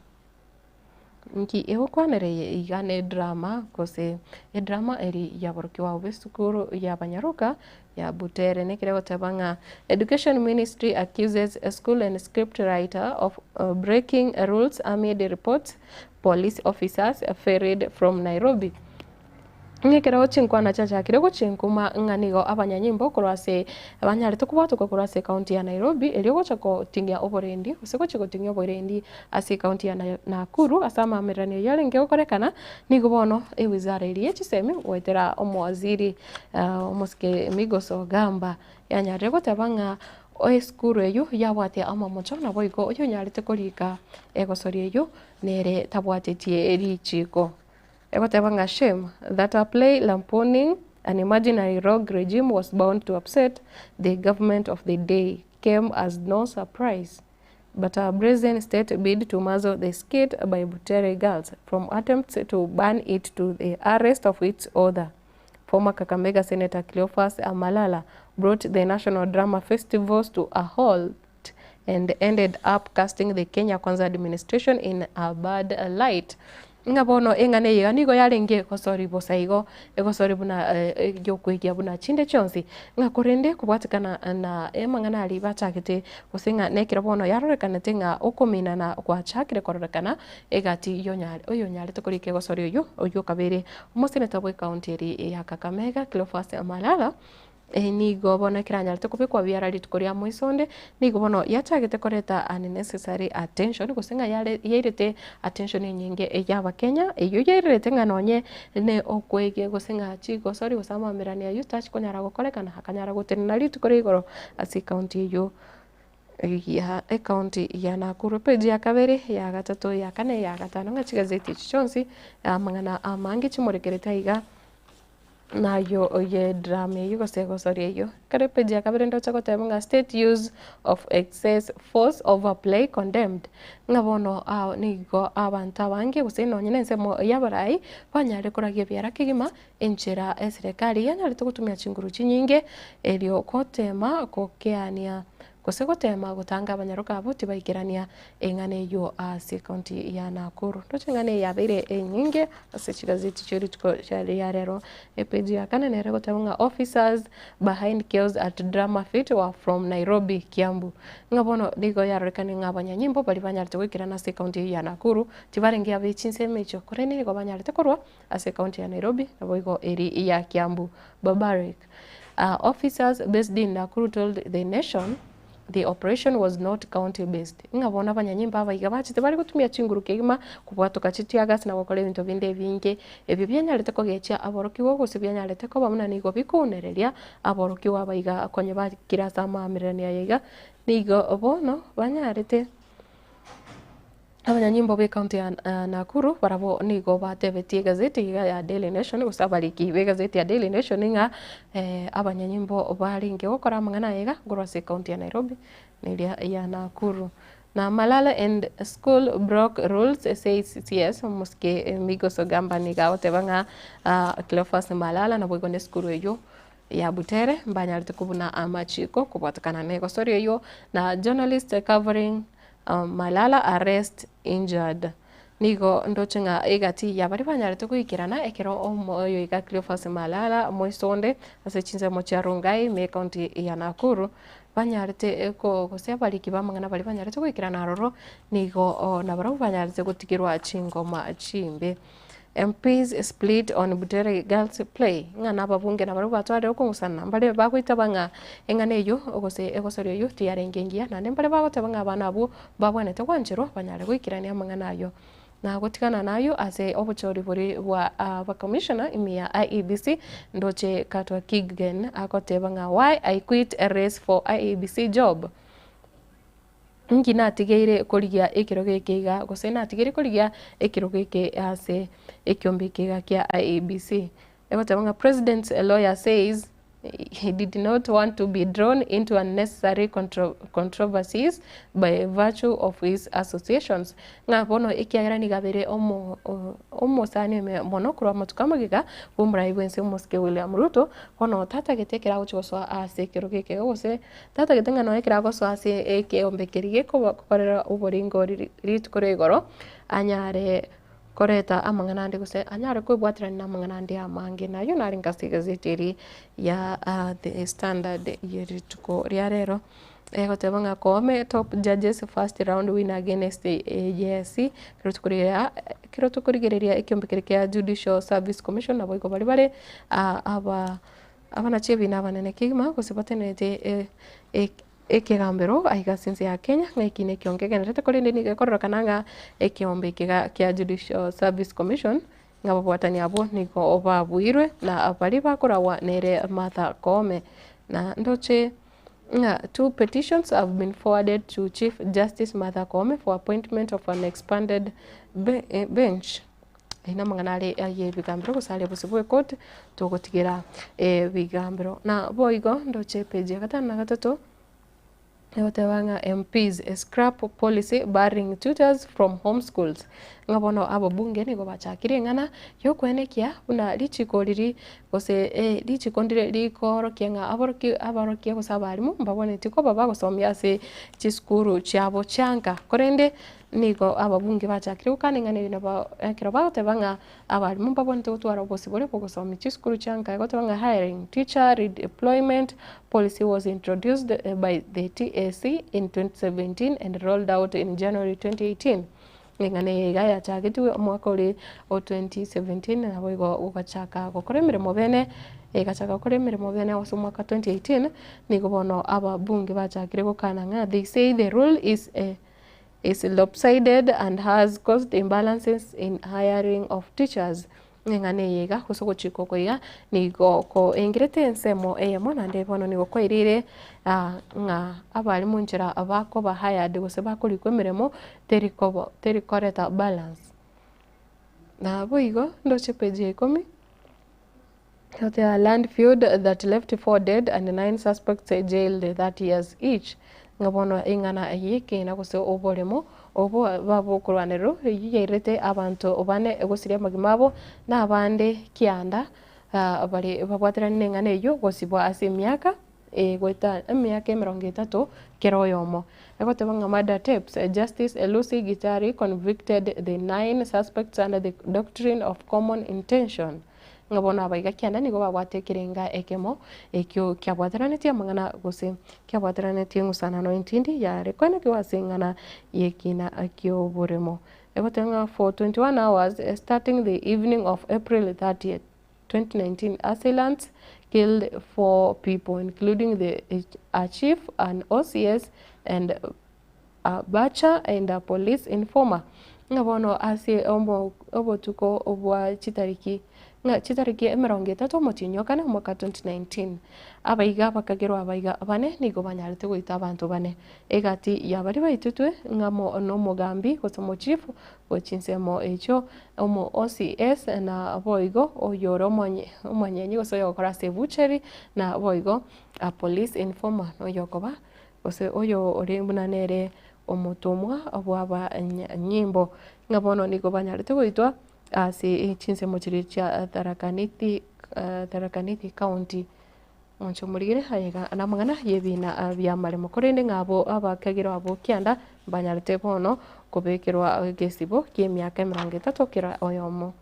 nki ehokwanere igane drama kose drama eri yaborkiwa obesukuru ya banyaruka ya Butere nekire gotabanga Education Ministry accuses a school and script writer of breaking rules amid reports police officers ferried from Nairobi. Ngekera ochinkwana chacha kirego chinkuma nganigo abanyanyimbo kurase abanyarete kubatu kurase county ya Nairobi eligo chako tingia oborendi useko chiko tingia oborendi ase county ya Nakuru asama amerani yale ngeo korekana nigo bono wizara iri echisemi wetera omwaziri omoske Migoso Gamba yanyarego tabanga oeskuru eyo yabwate amamocho nabo igo oyo nyarete korika egosori eyo nere tabwatetie eri chiko. Egotabanga shame that a play lampooning an imaginary rogue regime was bound to upset the government of the day came as no surprise. But a brazen state bid to muzzle the skit by Butere Girls from attempts to ban it to the arrest of its author. former Kakamega Senator Cleophas Malala brought the National Drama Festivals to a halt and ended up casting the Kenya Kwanza administration in a bad light. Ngabono engane yiga nigo yarenge kosori bosaigo egosori buna yokwegia buna chinde chonsi ngakorende kubwatikana na emangana ali bachakete kusinga nekira bono yarorekana tenga okomina na kwachakire kororekana egati yonyale tokorike gosori oyo kabere umuseneta bwe county eri ya Kakamega Cleophas Malala nigo bono kiranyalite kubikwa biara litukoria mwisonde nigo bono yachagete koreta unnecessary attention kusinga yairete attention nyinge yaba Kenya eyo yairete nganonye ne okwege kusinga chigo sorry usama mirania yutach konyara gukolekana hakanyara gutenna litukori igoro asi county yo ya county ya Nakuru page ya kabere ya gatatu ya kane ya gatano ngachigazeti chonsi amangana amangi chimorekereta iga nayo oye drama yuko sego sorry yo kare page ya kabere ndo chako temunga state use of excess force overplay condemned ngabono nigo abanta bange guseno nyine nsemo yabarai banyare kuragie byara kigima enchera serikali yanyare tukutumia chinguru chinyinge elio kotema kokeania kosegotema gutanga abanyaruka buti baikirania engane yo ase county ya Nakuru ndocengane yabire enyinge ase chigazeti chiri tuko chali yarero epeji yakane nere gotabunga officers behind chaos at drama fit were from Nairobi Kiambu ngabono nigo yarekane ngabanya nyimbo bali banyarte gwikirana ase county ya Nakuru tibarengia bechinse mecho koreni nigo banyarte korwa ase county ya Nairobi naboigo eri ya Kiambu barbaric officers based in Nakuru told the Nation the operation was not county based ngabona abanyanyimba abayiga bachite bari gutumia chinguru kegima kubwatoka chitiagas na gukora ibintu binde binge ebyo byanyarete ko gecha aboroki wo gose byanyarete ko bamuna nigo bikunereria aboroki wabayiga akonye bakira sama amirania yiga nigo bono banyarete abanyanyimbo be county ya Nakuru barabo nigo batebetie gazeti ya Daily Nation gusabaliki be gazeti ya Daily Nation nga abanyanyimbo baringe gukora amangana yega gorose county ya Nairobi nilia ya Nakuru na Malala and school broke rules says CS muske migo sogamba niga otebanga Cleophas Malala na bwigonde school eyo ya Butere mbanyarite kubuna amachiko kubwatakana nego story eyo na journalist covering Malala arrest injured nigo ndochenga egati yabari banyarete kuikirana ekero omoyo iga Cleophas Malala moisonde ase chinze mochiarungai me county ya Nakuru banyarete eko gose bariki bamangana bari banyarete kuikirana roro nigo nabaro banyarete gutigirwa chingoma chimbe MPs split on Butere girls play ngana babunge na baruba tware okungusana mbale bakwitabanga engane yo ogose egosori yo tiarengengia na nembale bagotabanga abana abo babonete kwanjiro banyare gwikirania amangana yo na gotikana nayo ase obuchori buri wa commissioner imia IEBC ndoche katwa Kigen akotebanga why I quit a race for IEBC job ngina tigeire kurigia ekiroge keiga gosena tigeire kurigia ekiroge ke ase ekiombe keiga kia IEBC egotabanga president's lawyer says he did not want to be drawn into unnecessary controversies by virtue of his associations ngabono ekiagirani gabere omo sani me monokro matukamagika bumra ibense moske William Ruto kono tata getekera gocho ase kiroge ke gose tata getenga no ekira goso ase ekiombe kerige ko korera uboringo ritukore igoro anyare koreta amangana ndi guse anyare kwibwatira na amangana ndi amange nayo nari ngasi gazeti ya the Standard yerituko rero egotebanga kome top judges first round win against AJC kirotokurigereria ekiombekere Judicial Service Commission nabo iko bali abana chebi na banene kigma gusibatenete ekegambero aigasinze ya Kenya ng'ekine kiongegenete kolinde nigekorora kananga ekiombe kia Judicial Service Commission ngababwatani abo niko obabwirwe na abali bakorawa nere Martha Koome na ndoche two petitions have been forwarded to Chief Justice Martha Koome for appointment of an expanded bench ina manganale aye bigambiro gusale busibwe court togotigera bigambiro na boigo ndoche page ya gatano na gatatu Yotewanga MPs scrap policy barring tutors from homeschools. Ngabono abo bunge ni gobachakire ngana yokwenekia una lichiko liri gose lichiko ndire likoro kenga aborokia gosabarimu mbabone tiko baba gosomya se chiskuru cyabo cyanka korende nigo ababunge bachakire ukanengane nabo kiraba tebanga abarimu mbabone tutwara obosibore bogosomya chiskuru cyanka gotebanga hiring teacher redeployment policy was introduced by the TSC in 2017 and rolled out in January 2018. Ngane gaya chagitwe mwaka uri o 2017 na boigo ugachaka gukora imirimo bene gachaka gukora imirimo bene waso mwaka 2018 nigo bono ababunge bachakire gukananga. They say the rule is lopsided and has caused imbalances in hiring of teachers. Ngane yega kusoko chiko koya nigo ko engirete nsemo eyemo nande bono nigo kwairire nga abali munjira abako ba hired gose bakuri kwemeremo terikoreta balance na boigo ndoche page 10. Hotel land feud that left 4 dead and 9 suspects jailed 30 years each. Ngabono ingana yike na gose oboremo obo babo kurwanero yirete abantu obane egosiria magimabo na abande kianda bari babwaterane ngane yo gosibwa ase miaka gweta miaka 30 keroyomo egotebanga murder tapes. Justice Lucy Gitari convicted the 9 suspects under the doctrine of common intention. Ngabona abaiga kianda nigo babwatekirenga ekemo ekyo kyabwateranetie mangana gose kyabwateranetie ngusana no intindi ya rekone kwasingana yekina akyo boremo egotenga for 21 hours starting the evening of April 30th 2019 assailants killed 4 people including a chief, an OCS and a butcher and a police informer. Ngabono ase obo tuko obwa chitariki nga chitariki 30 mochinyokana mwaka 2019 abaiga bakagero abaiga abane nigo banyarite goita abantu bane egati yabari baitutwe ngamo no mugambi gosomo chief gochinsemo echo omo OCS na boigo oyoro monyenyi goso yokora se butchery na boigo a police informer no yokoba gose oyo orimbunanere omutumwa obwaba nyimbo ngabono nigo banyarite goitwa asi chinse mochiri cha Tharaka Nithi County oncho murigire hayega namangana yebina bya maremo korende ngabo abakagiro abo kianda banyarite bono kubekirwa gesibo kyemyaka 30 kira oyomo.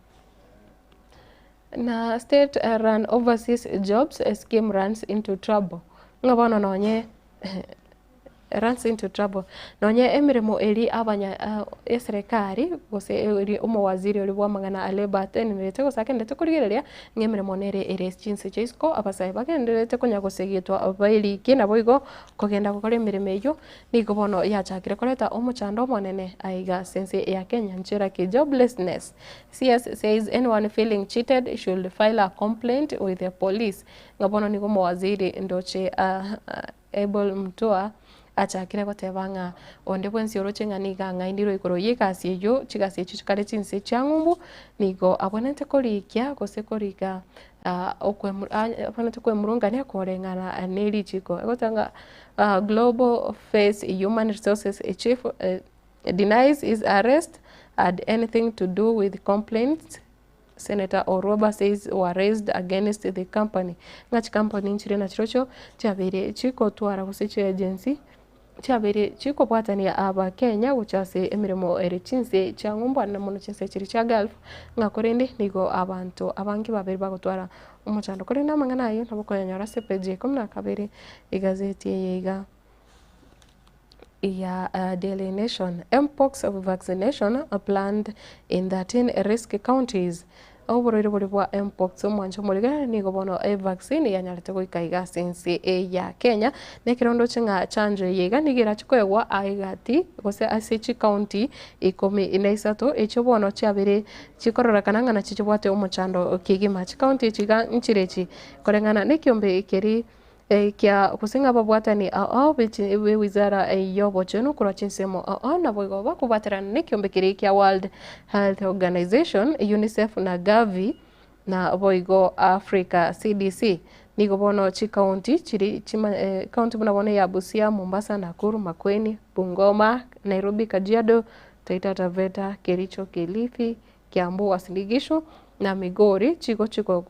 Na state run overseas jobs scheme runs into trouble. Ngabono nonye runs into trouble nonye emiremo eri abanya eserikari gose eri umowaziri oli bwamagana alebate nirete gosakendete kurigereria ngemiremo nere ere chinse chisko abasai bagenderete kunyagosegitwa abaili kina boigo kogenda gukora emiremo eyo nigo bono yachakire koreta omuchando monene aiga sense ya Kenya nchira ki joblessness. CS says anyone feeling cheated should file a complaint with the police. Ngabono nigo mowaziri ndoche able mtua achakire gotebanga onde bwensi oroche nganiga ngaindiro ikoro yikasi eyo chigasi echo chikare chinse changumbu nigo abonente korikia gose korika abonente kwemurungania korengana neri chiko egotanga Global Face Human Resources chief denies his arrest had anything to do with complaints Senator Oroba says were raised against the company. Ngach company nchire na chirocho chabere chiko twara guseche agency chabere chiko bwatania aba Kenya guchase emiremo ere chinse changumba na muno chinse chiri cha Gulf ngakorende nigo abantu abangi babiri bagotwara umuchando korenda mangana ayo nabokoyanyora sepeje komna kabere igazeti yega ya Daily Nation. Mpox vaccination planned in 13 risk counties. Oborore bwa Mpox omwancho muriga nigo bono vaccine yanyarete goikaiga sense ya Kenya nekirondo chinga chanjo yega nigira chikoywa aigati gose asechi county 13 echo bono chabere chikorora kananga na chichobwate omuchando kigima county chiga nchirechi korengana nekiombe ikeri kia kusinga babwatani ao bichi wizara yobo chenu kura chinsemo na boigo bakubatera nekiombe kiri kia World Health Organization UNICEF na Gavi na boigo Africa CDC nigo bono chi county chiri county buna bono ya Busia, Mombasa, Nakuru, Makueni, Bungoma, Nairobi, Kajiado, Taita Taveta, Kericho, Kilifi, Kiambu, Uasin Gishu na Migori chiko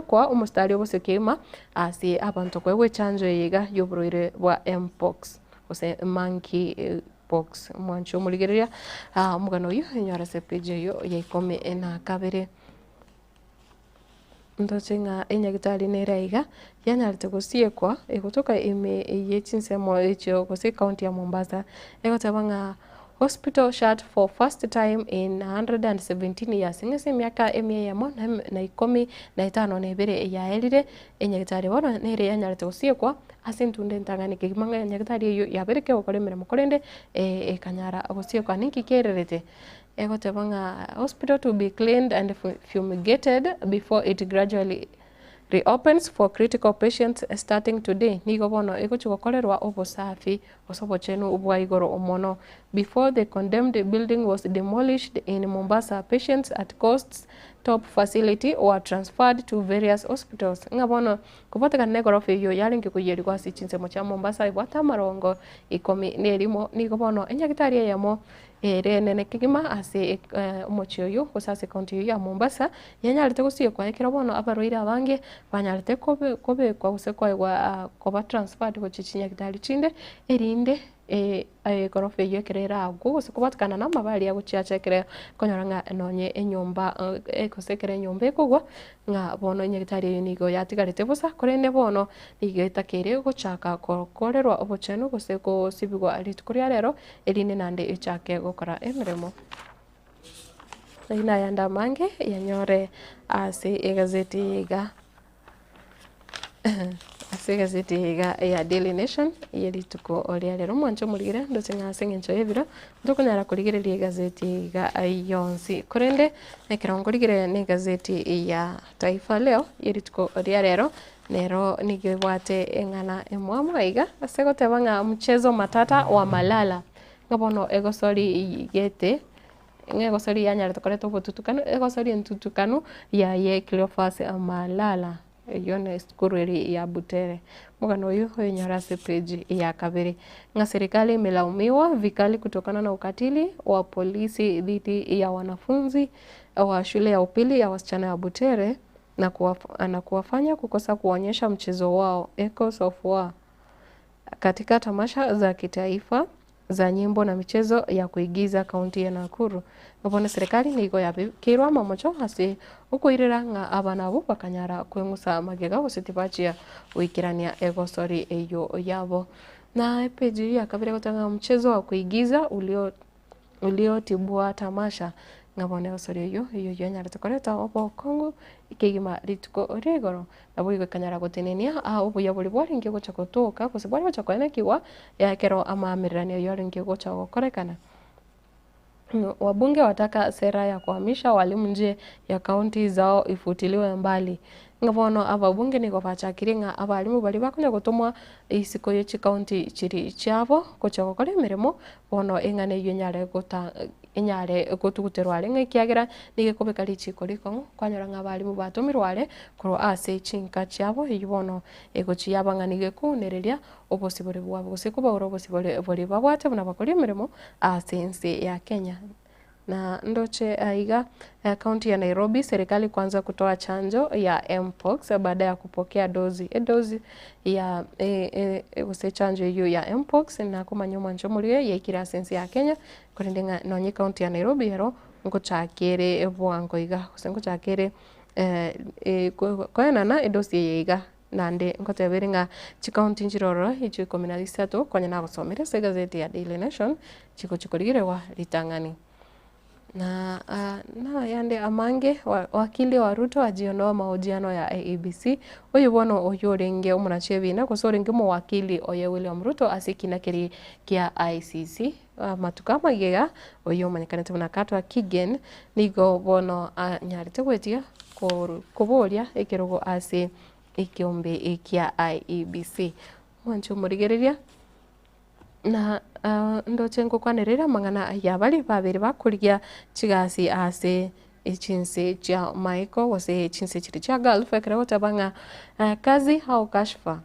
kwa umustari obosekema asi abantu kwewe chanjo yiga yoburoire bwa mpox ose monkey pox mwancho muligeria mugano yo nyara sepeje yo yaikome na kabere ndochenga enyagitari neraiga yanyarite gusiekwa egotoka ime yechinsemo echo gose county ya Mombasa egotabanga hospital shut for first time in 117 years. Ngese miaka yamo na 15 na ibere yaelire enyagitari bona nere yanyarite gusiekwa asentunde ntangani kigimanga enyagitari yo yabereke okoremere mukorende ekanyara gusiekwa ninki kererete egotebanga hospital to be cleaned and fumigated before it gradually reopens for critical patients starting today. Nigo bono egochugokorerwa obosafi osobochenu ubwa igoro omono. Before the condemned building was demolished in Mombasa, patients at Coast's top facility were transferred to various hospitals. Ngabono kupoteka negorofe yo yalingi kuyerwa sichinsemo cha Mombasa ibwata marongo ikomi nerimo nigo bono enyagitari yamo nene kigima ase umuchio yo kusase county ya Mombasa yanyarite gusiekwa ekero bono abaroira abange banyarite kobe kwa usekwa kwa transferred go chichinyagitari chinde erinde gorofe yo kerera agwo gukubatkana na mabali ya guchiachekere konyoranga nonye enyomba ekosekere nyomba ekugwa nga bono nyagitari nigo yatigarite busa korende bono nigetakere guchaka korerwa obochenu guseko sibigwa alitukuria rero erinde nande echake gukora emiremo ina yanda mange yanyore ase egazeti yiga gazeti ya Daily Nation yeri tuko oria rero mwancho murigire ndochenga sengencho yebiro ndokonyara kurigireria gazeti ga yonsi kurende nekirongorigire ne gazeti ya Taifa Leo yeri tuko oria rero nero nigibwate engana emwamwaiga asegotebanga mchezo matata wa Malala ngabono egosori gete egosori yanyara tokoreto botutukano egosori entutukano ya ye Cleophas Malala yone skureri ya Butere mugano uyu nyara page ya kabiri nga serikali imelaumiwa vikali kutokana na ukatili wa polisi dhidi ya wanafunzi wa shule ya upili ya wasichana ya Butere na kuwafanya kukosa kuonyesha mchezo wao Echoes of War katika tamasha za kitaifa za nyimbo na michezo ya kuigiza kaunti ya Nakuru. Ngabona serikali nigo yabikirwa mamocho hasi ukuirira nga abana abo bakanyara kwengusa magega gusitibachia wikirania egosori eyo yabo na page ya kabiri gotanga mchezo wa kuigiza uliotibua tamasha ngabona egosori eyo yanyara tukoreta obo Kongo ikigima rituko oregoro nabo igakanyara gotenenia obuya buri bwaringe gocha gotoka kose bwari gocha kwenekiwa yakero amamirania yoringe gocha gokorekana. Wabunge wataka sera ya kuhamisha walimu nje ya kaunti zao ifutiliwe mbali. Ngavono ababunge niko bachakiringa abalimu bali bakonya gutumwa isiko yechi kaunti chiri chavo kocha gukora imirimo bono engane yenyare gota enyare gotuguterware ngekiagira nigekobeka lichiko riko kwanyoranga abalimu batumirware kuro ase chinka chavo yibono egochi yabang'anige kunereria obosibore bwabo gusekuba obosibore bori babwate buna bakora imirimo ase nsi ya Kenya. Na ndoche aiga kaunti ya Nairobi serikali kwanza kutoa chanjo ya mpox baada ya kupokea dozi ya chanjo hiyo ya mpox na kumanyuma nchomulie ya ikira sensi ya Kenya kurendenga nonye kaunti ya Nairobi hero ngochakere bwango iga ngochakere koenana edosi yiga nande ngoteberinga chikaunti njiroro icho 13 kwanya na gusomera se gazeti ya Daily Nation chikorigirewa litangani. Na yande amange wakili wa Ruto ajiondoa mahojiano ya ABC oyo bono oyo renge omunachebina kosoringe mu wakili oyo William Ruto asikina kiri kia ICC matukama gega oyo manyikanete bunakatwa Kigen nigo bono nyarite gwetia kuboria ekirogo ase ikiombe ikia IEBC mwancho murigereria na ndoche ngokwanirira mang'ana ya bali babiri bakurigia chigasi ase ichinse cha Michael wase ichinse chiri cha Gulf ekira gotabanga kazi au kashfa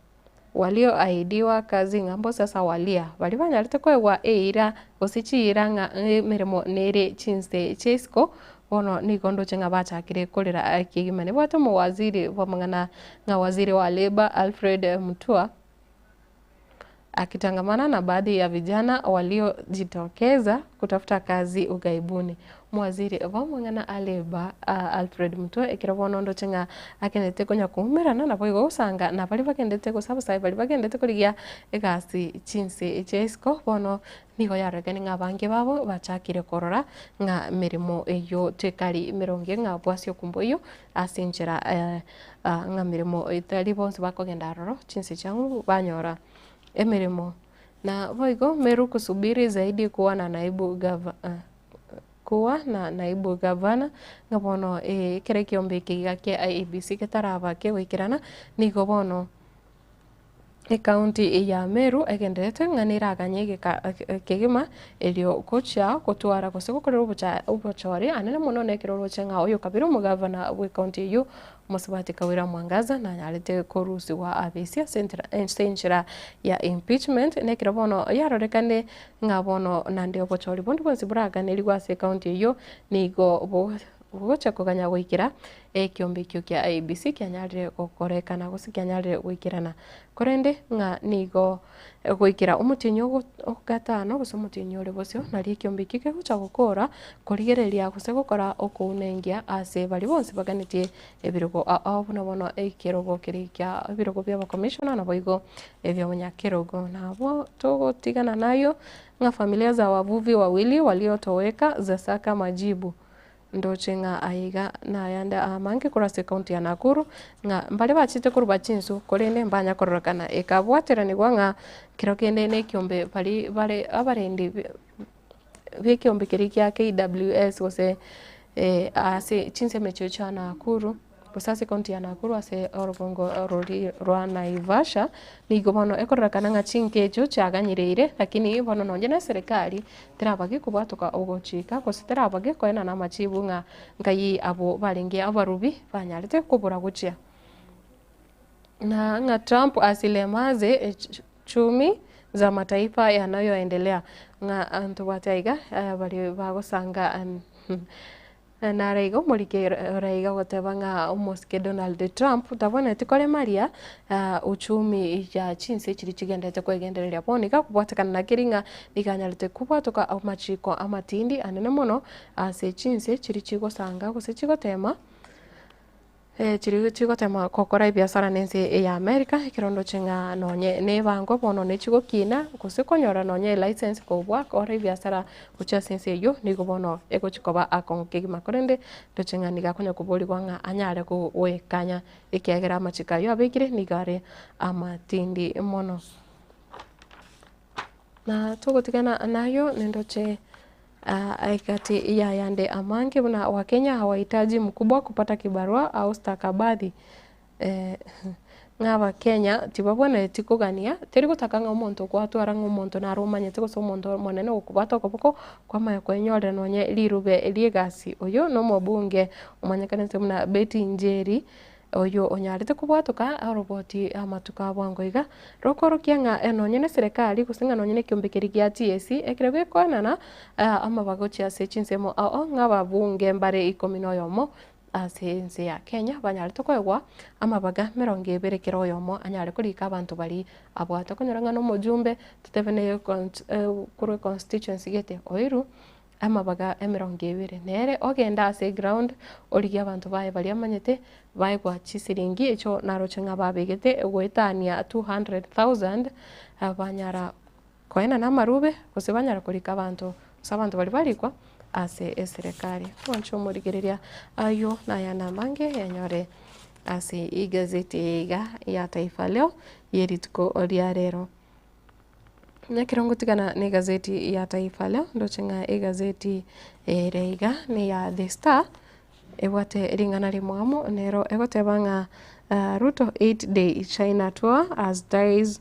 walioahidiwa kazi ng'ambo sasa walia bali banyarite kwegwa eira osichira nga mirimo nere chinse chesko bono ni gondo chenga bachakire kolera kigimane bwato mu waziri wamangana nga waziri wa Labor Alfred Mutua akitangamana na baadhi ya vijana waliojitokeza kutafuta kazi ugaibuni. Mwaziri wamangana Labor Alfred Mutua ekirabono ndo chenga akenete konya kumerana na boigo usanga na bali bakendete ko sabusa bali bakendete kurigia egasi chinse chesko bono nigo yaregani nga bange babo bachakire korora nga mirimo eyo tekari mironge nga bwasyo kumboyo asinjira nga mirimo itali bonse bakogenda roro chinse changu banyora emirimo na boigo meru kusubiri zaidi kuwa na naibu gavana ngabono kere kiombe kiga ke IEBC ketaraba ke wikirana nigo bono county ya Meru egendete nganira aganye kegima elio kocha kotwara koseko korero ubuchori anene muno nekero chenga oyo kabiro mugavana we county yo Musabati Kawira Mwangaza na nyalete korusi wa abisia centra ya impeachment nekero bono yarorekane ngabono nande obuchori bondi bonsi buraga neligwa se county yo nigo gocha koganya gwikira kiombe kyo kya IEBC kyanyarire gokorekana gusikyanyarire gwikirana korende nga nigo gwikira umutinyo gatano gusa umutinyo uri bosyo nari kiombe kike gucha gukora kurigereria guse gukora okunengia ase bali bonse baganitie ebirugo abuna bono ekirogo kirikya ebirugo bya commissioner na boigo ebyo munyakirogo nabo togotigana nayo nga familia za wavuvi wawili waliotoweka zasaka majibu ndo chenga aiga na yanda amange kurase county ya Nakuru nga mbale bachite kuruba chinsu kolene mbanya kororokana ekabwatera ni gwanga kirokende ne kiombe bale abarendi bekiombe kirikya KWS wose ase chinse mecho cha Nakuru busase county ya Nakuru ase Orogongo rwa Naivasha nigo bono ekororokana nga chinkecho chaganyirire lakini bono nonje na serikali terabage kubatoka ogochika kositerabage koena na machibu nga ngai abo balengia abarubi banyarite kubura guchia na nga Trump asilemaze chumi za mataifa yanayoendelea nga antubatiga bali bagosanga na raigo mulike raiga gotebanga umuske Donald Trump tabona tikole Maria uchumi ya chinse chiri chigendete kwegendereria bonika kubwatakana na kiringa nikanyalite kubwatoka amachiko amatindi anene muno ase chinse chiri chigosanga gose chigotema chiri chigotema kokora biashara nense ya America kirondo chenga nonye ne bango bono ne chigokina gose konyora nonye license kobwa kora biashara kucha sense yo nigo bono ego chikoba akonke makorende to chenga niga konya kuboli gwanga anyare ko wekanya ekiagera amachika yo abekire nigare amatindi mono na togotigana nayo nendoche aikati ya yande amange na Wakenya hawahitaji mkubwa kupata kibarua au stakabadhi ngaba Kenya tibabona tikugania teri gutakanga umuntu kwatwara umuntu na romanye tiko so umuntu monene ukubata okoboko kwama kwenyore nonye lirube eliegasi oyo no mobunge umanyekanete muna Betty Njeri oyo onyarite kubwatoka aroboti amatuka bwangoiga rokoro kianga enonye ne serikali kusinga nonye ne kyombekeri gya TSC ekirebe kwanana amabagochi ase chinsemo ngaba bunge mbare 10 yomo asense ya Kenya banyarite kwegwa amabaga 20 kiro yomo anyare kurika abantu bali abwata kunyuranga no mujumbe tutebene kuru constituency gete oiru amabaga 20 nere ogenda ase ground oligia abantu bae bali amanyete bae kwa chisiringi echo narochenga babegete gwetania 200,000 abanyara koena na marube kusibanyara kurika abantu sabantu bali kwa ase serikali wancho murigereria ayo na yana mange yanyore ase igazeti ya Taifa Leo yeritko oliarero na kirongo tigana ni gazeti ya Taifa Leo ndochenga gazeti reiga ni ya The Star ewate ringana rimwamo nero egotebanga Ruto 8-day China tour as ties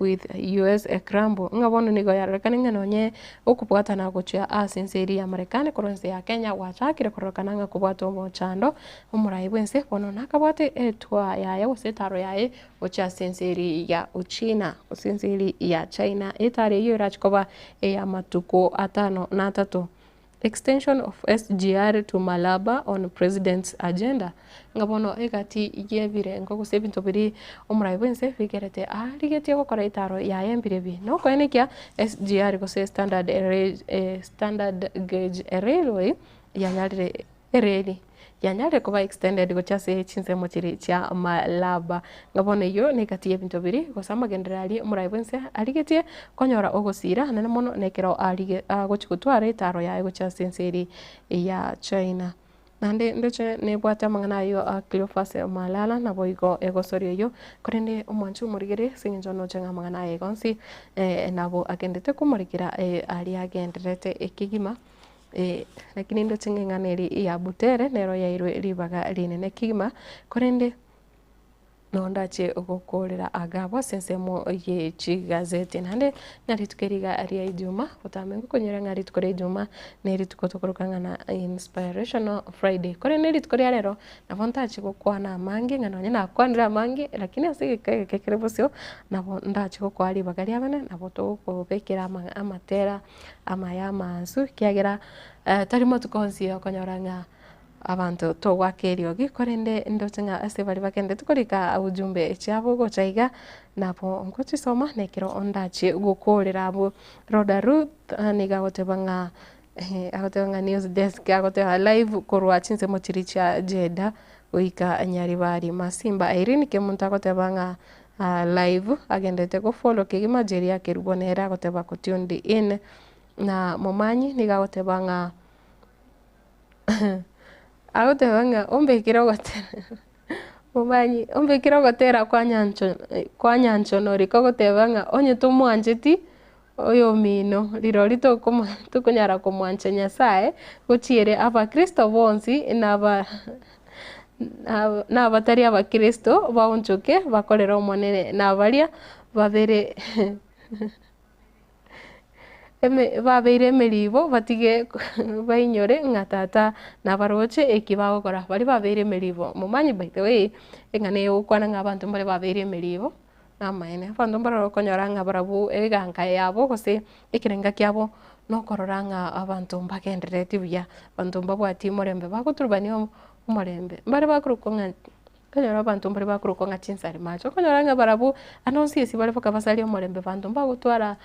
with US Crambo ngabono nigo yarekana nonye okubwata na gocha asenseri ya Marekani koronse ya Kenya wachakire korokana nga kubwata omochando omurai bwense bono nakabwate etwa yaye osetaro yaye ocha senseri ya Uchina senseri ya China etare yo rachkoba ya matuko 5 extension of SGR to Malaba on president's agenda ngabono egati yebire ngo gusebinto biri omurai bwense figerete arigete gukora itaro ya embirebi no kwenekia SGR gose standard gauge railway yanyarire ereli yanyare kuba extended gocha se chinsemo chiri cha Malaba ngabono yo negati yebinto biri gosama generali omurai bwense arigetie konyora ogosira nene mono nekero arige gochigutwara itaro ya gocha senseri ya China nande ndoche nebwata mangana yo Cleophas Malala na boigo egosorio yo korende omwanchu murigere sinjo no chenga mangana egonsi nabo agendete kumurikira ali agenderete ekigima lakini ndo chengenganeri ya Butere nero yairwe ribaga rinene kigima korende nondache ogokorera agabo sensemo ye chigazete nande ngari tukeriga ari Ijumaa utamengo konyera ngari tukore Ijumaa neri tukotokoroka na inspirational Friday kore neri tukore rero navontache gukwana mangi ngano na kwandira mangi lakini asike kekerebosio nabo ndache gokwari bagari abane nabo to kubekera amatera amayama su kiagera tarimo tukonsia konyoranga abantu to wakeriogi korende ndotenga ase bali bakende tukorika ujumbe cyabo gochaiga napo ngochisoma nekiro ondache gukorera abo Roda Ruth niga gotebanga agotebanga news desk agoteba live korwa chinse mochiricha Jeda uika nyari bari Masimba Irene kemuntu agotebanga live agendete go follow kigima jeri yake rubonera agoteba kutundi in na momanyi niga gotebanga agotebanga ombekira gotera mubanyi ombekira gotera kwa nyancho nori kogotebanga onye tumwanjeti oyo mino lirori tukunyara kumwancha Nyasaye gochiere abakristo bonsi n'abatari abakristo baunchuke bakorera omonene n'abaria babere babeire emeribo batige bainyore ngatata nabaroche ekibagokora bari babeire emeribo mumanyi by the way engane ukwana ng'abantu mbare babeire emeribo namaene abandu mbara konyora ng'abarabu eganka yabo gose ekirenga kiabo nokorora ng'abantu mbagenderete buya abandu mbabwati morembe bagoturubania omorembe mbare bakurukonga kanyora abantu mbare bakurukonga chinsari macho kanyora ng'abarabu anonsi esi bari bakabasali omorembe bantu mbagutwara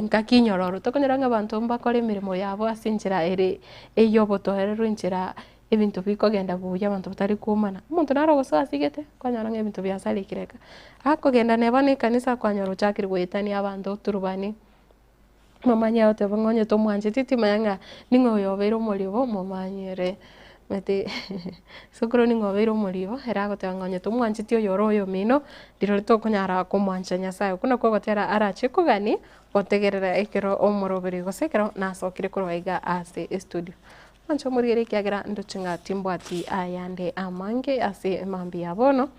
nkakinyororo tokonyora ng'abantu mbakora emirimo yabo asinjira ere eyobotohererwa injira ebintu bikogenda buya abantu batari kumana omuntu narogosa asigete kwanyora ng'ebintu byasalikireka akogenda neba n'ekanisa kwanyora ochakire goetania abantu turubani mamanya ote bangonye tomwanje titimanya ningoyobeire omoribo momanyere mete sokoro ningobeire omoribo era gotangonye tomwanjiti oyoro oyo mino ndiro tokonyara komwancha Nyasaye kuna kwa gotera arache kugani gotegerera ekero omorobere gosekero nasokire kurwaiga ase studio mancho murigere kiagera ndochinga timbwati ayande amange ase mambi yabono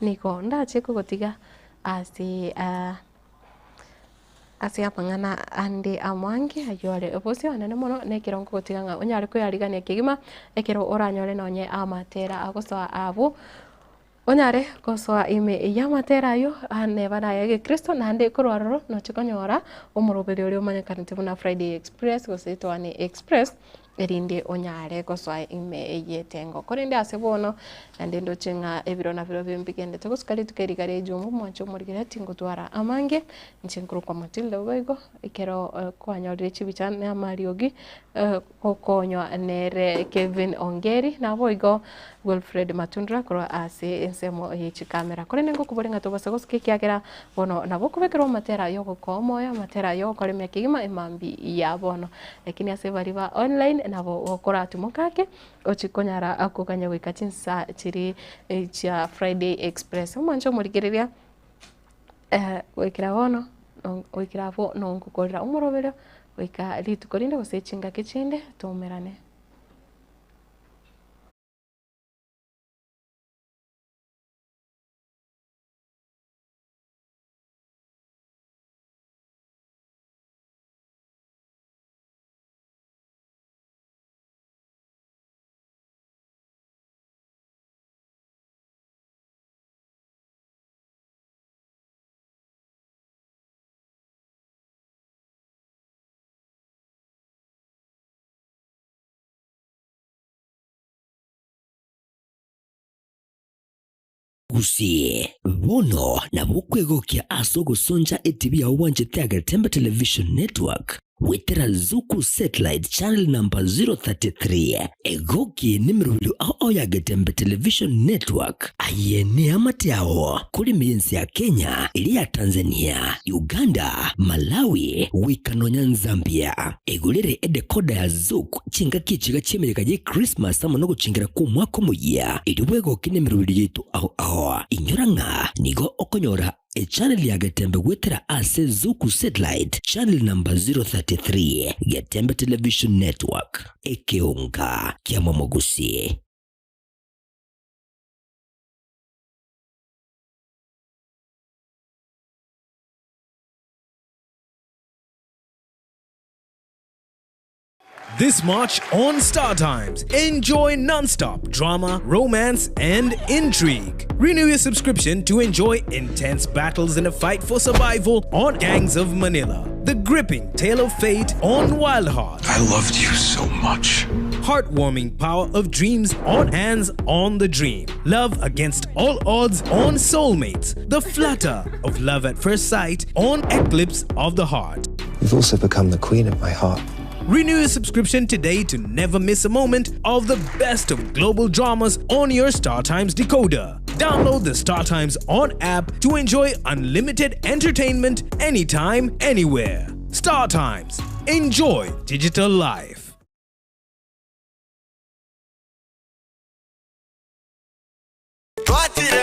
niko ndache kugotiga ase ase apangana ande amwange ayore obosio anene mono nekero ngotiganga onyare kuyarigania kigima ekero oranyore nonye amatera agosoa abo onyare gosoa ime yamatera yo ane bana yage Kristo nande korwaroro no chikonyora omurobere ori omanyekanite buna Friday Express goseto ane Express erinde onyare gosoa ime yetengo korinde ase bono nande ndochenga ebiro na biro bimbigende toguskali tukerigare jumbu mwancho murigere tingutwara amange nchinkuru kwa Matilda Ubaigo ikero kwanyorire chibichane amariogi kokonywa nere Kevin Ongeri na boigo Wilfred Matundra koro ase ensemo yechikamera korende ngokuborenga tobasa goskikiagera bono nabo kubekero matera yo gokomoya matera yo koremya kigima emambi ya bono lakini ase bariba online nabo okora tumukake ochikonyara akuganya gwikachinsa chiri cha Friday Express mwancho murigereria wekira bono wekira bo no ngukorera umurobero weka litukorinde gosechinga kichinde tumerane. Gusi bono na bukwegokia asogo sonja etibi ya uwanje Tiaga Tembe Television Network wetera Zuku Satellite Channel number 033 egoki nimrulu au ya Getembe Television Network ayene amatiao kuli miensi ya Kenya, ili ya Tanzania, Uganda, Malawi, wikanonya Zambia. Egulere edekoda ya Zuku chinga kichiga chimereka je Christmas amonogo chingira ku mwaka muya iliwego kinemrulu yitu au inyoranga nigo okonyora channel ya Getembe wetera ase Zuku Satellite Channel number 033 Getembe Television Network ekeonga kiama mogusi. This March on Star Times, enjoy non-stop drama, romance, and intrigue. Renew your subscription to enjoy intense battles in a fight for survival on Gangs of Manila. The gripping tale of fate on Wild Heart. I loved you so much. Heartwarming power of dreams on Hands on the Dream. Love against all odds on Soulmates. The flutter of love at first sight on Eclipse of the Heart. You've also become the queen of my heart. Renew your subscription today to never miss a moment of the best of global dramas on your Star Times decoder. Download the Star Times On app to enjoy unlimited entertainment anytime, anywhere. Star Times. Enjoy digital life. Twatire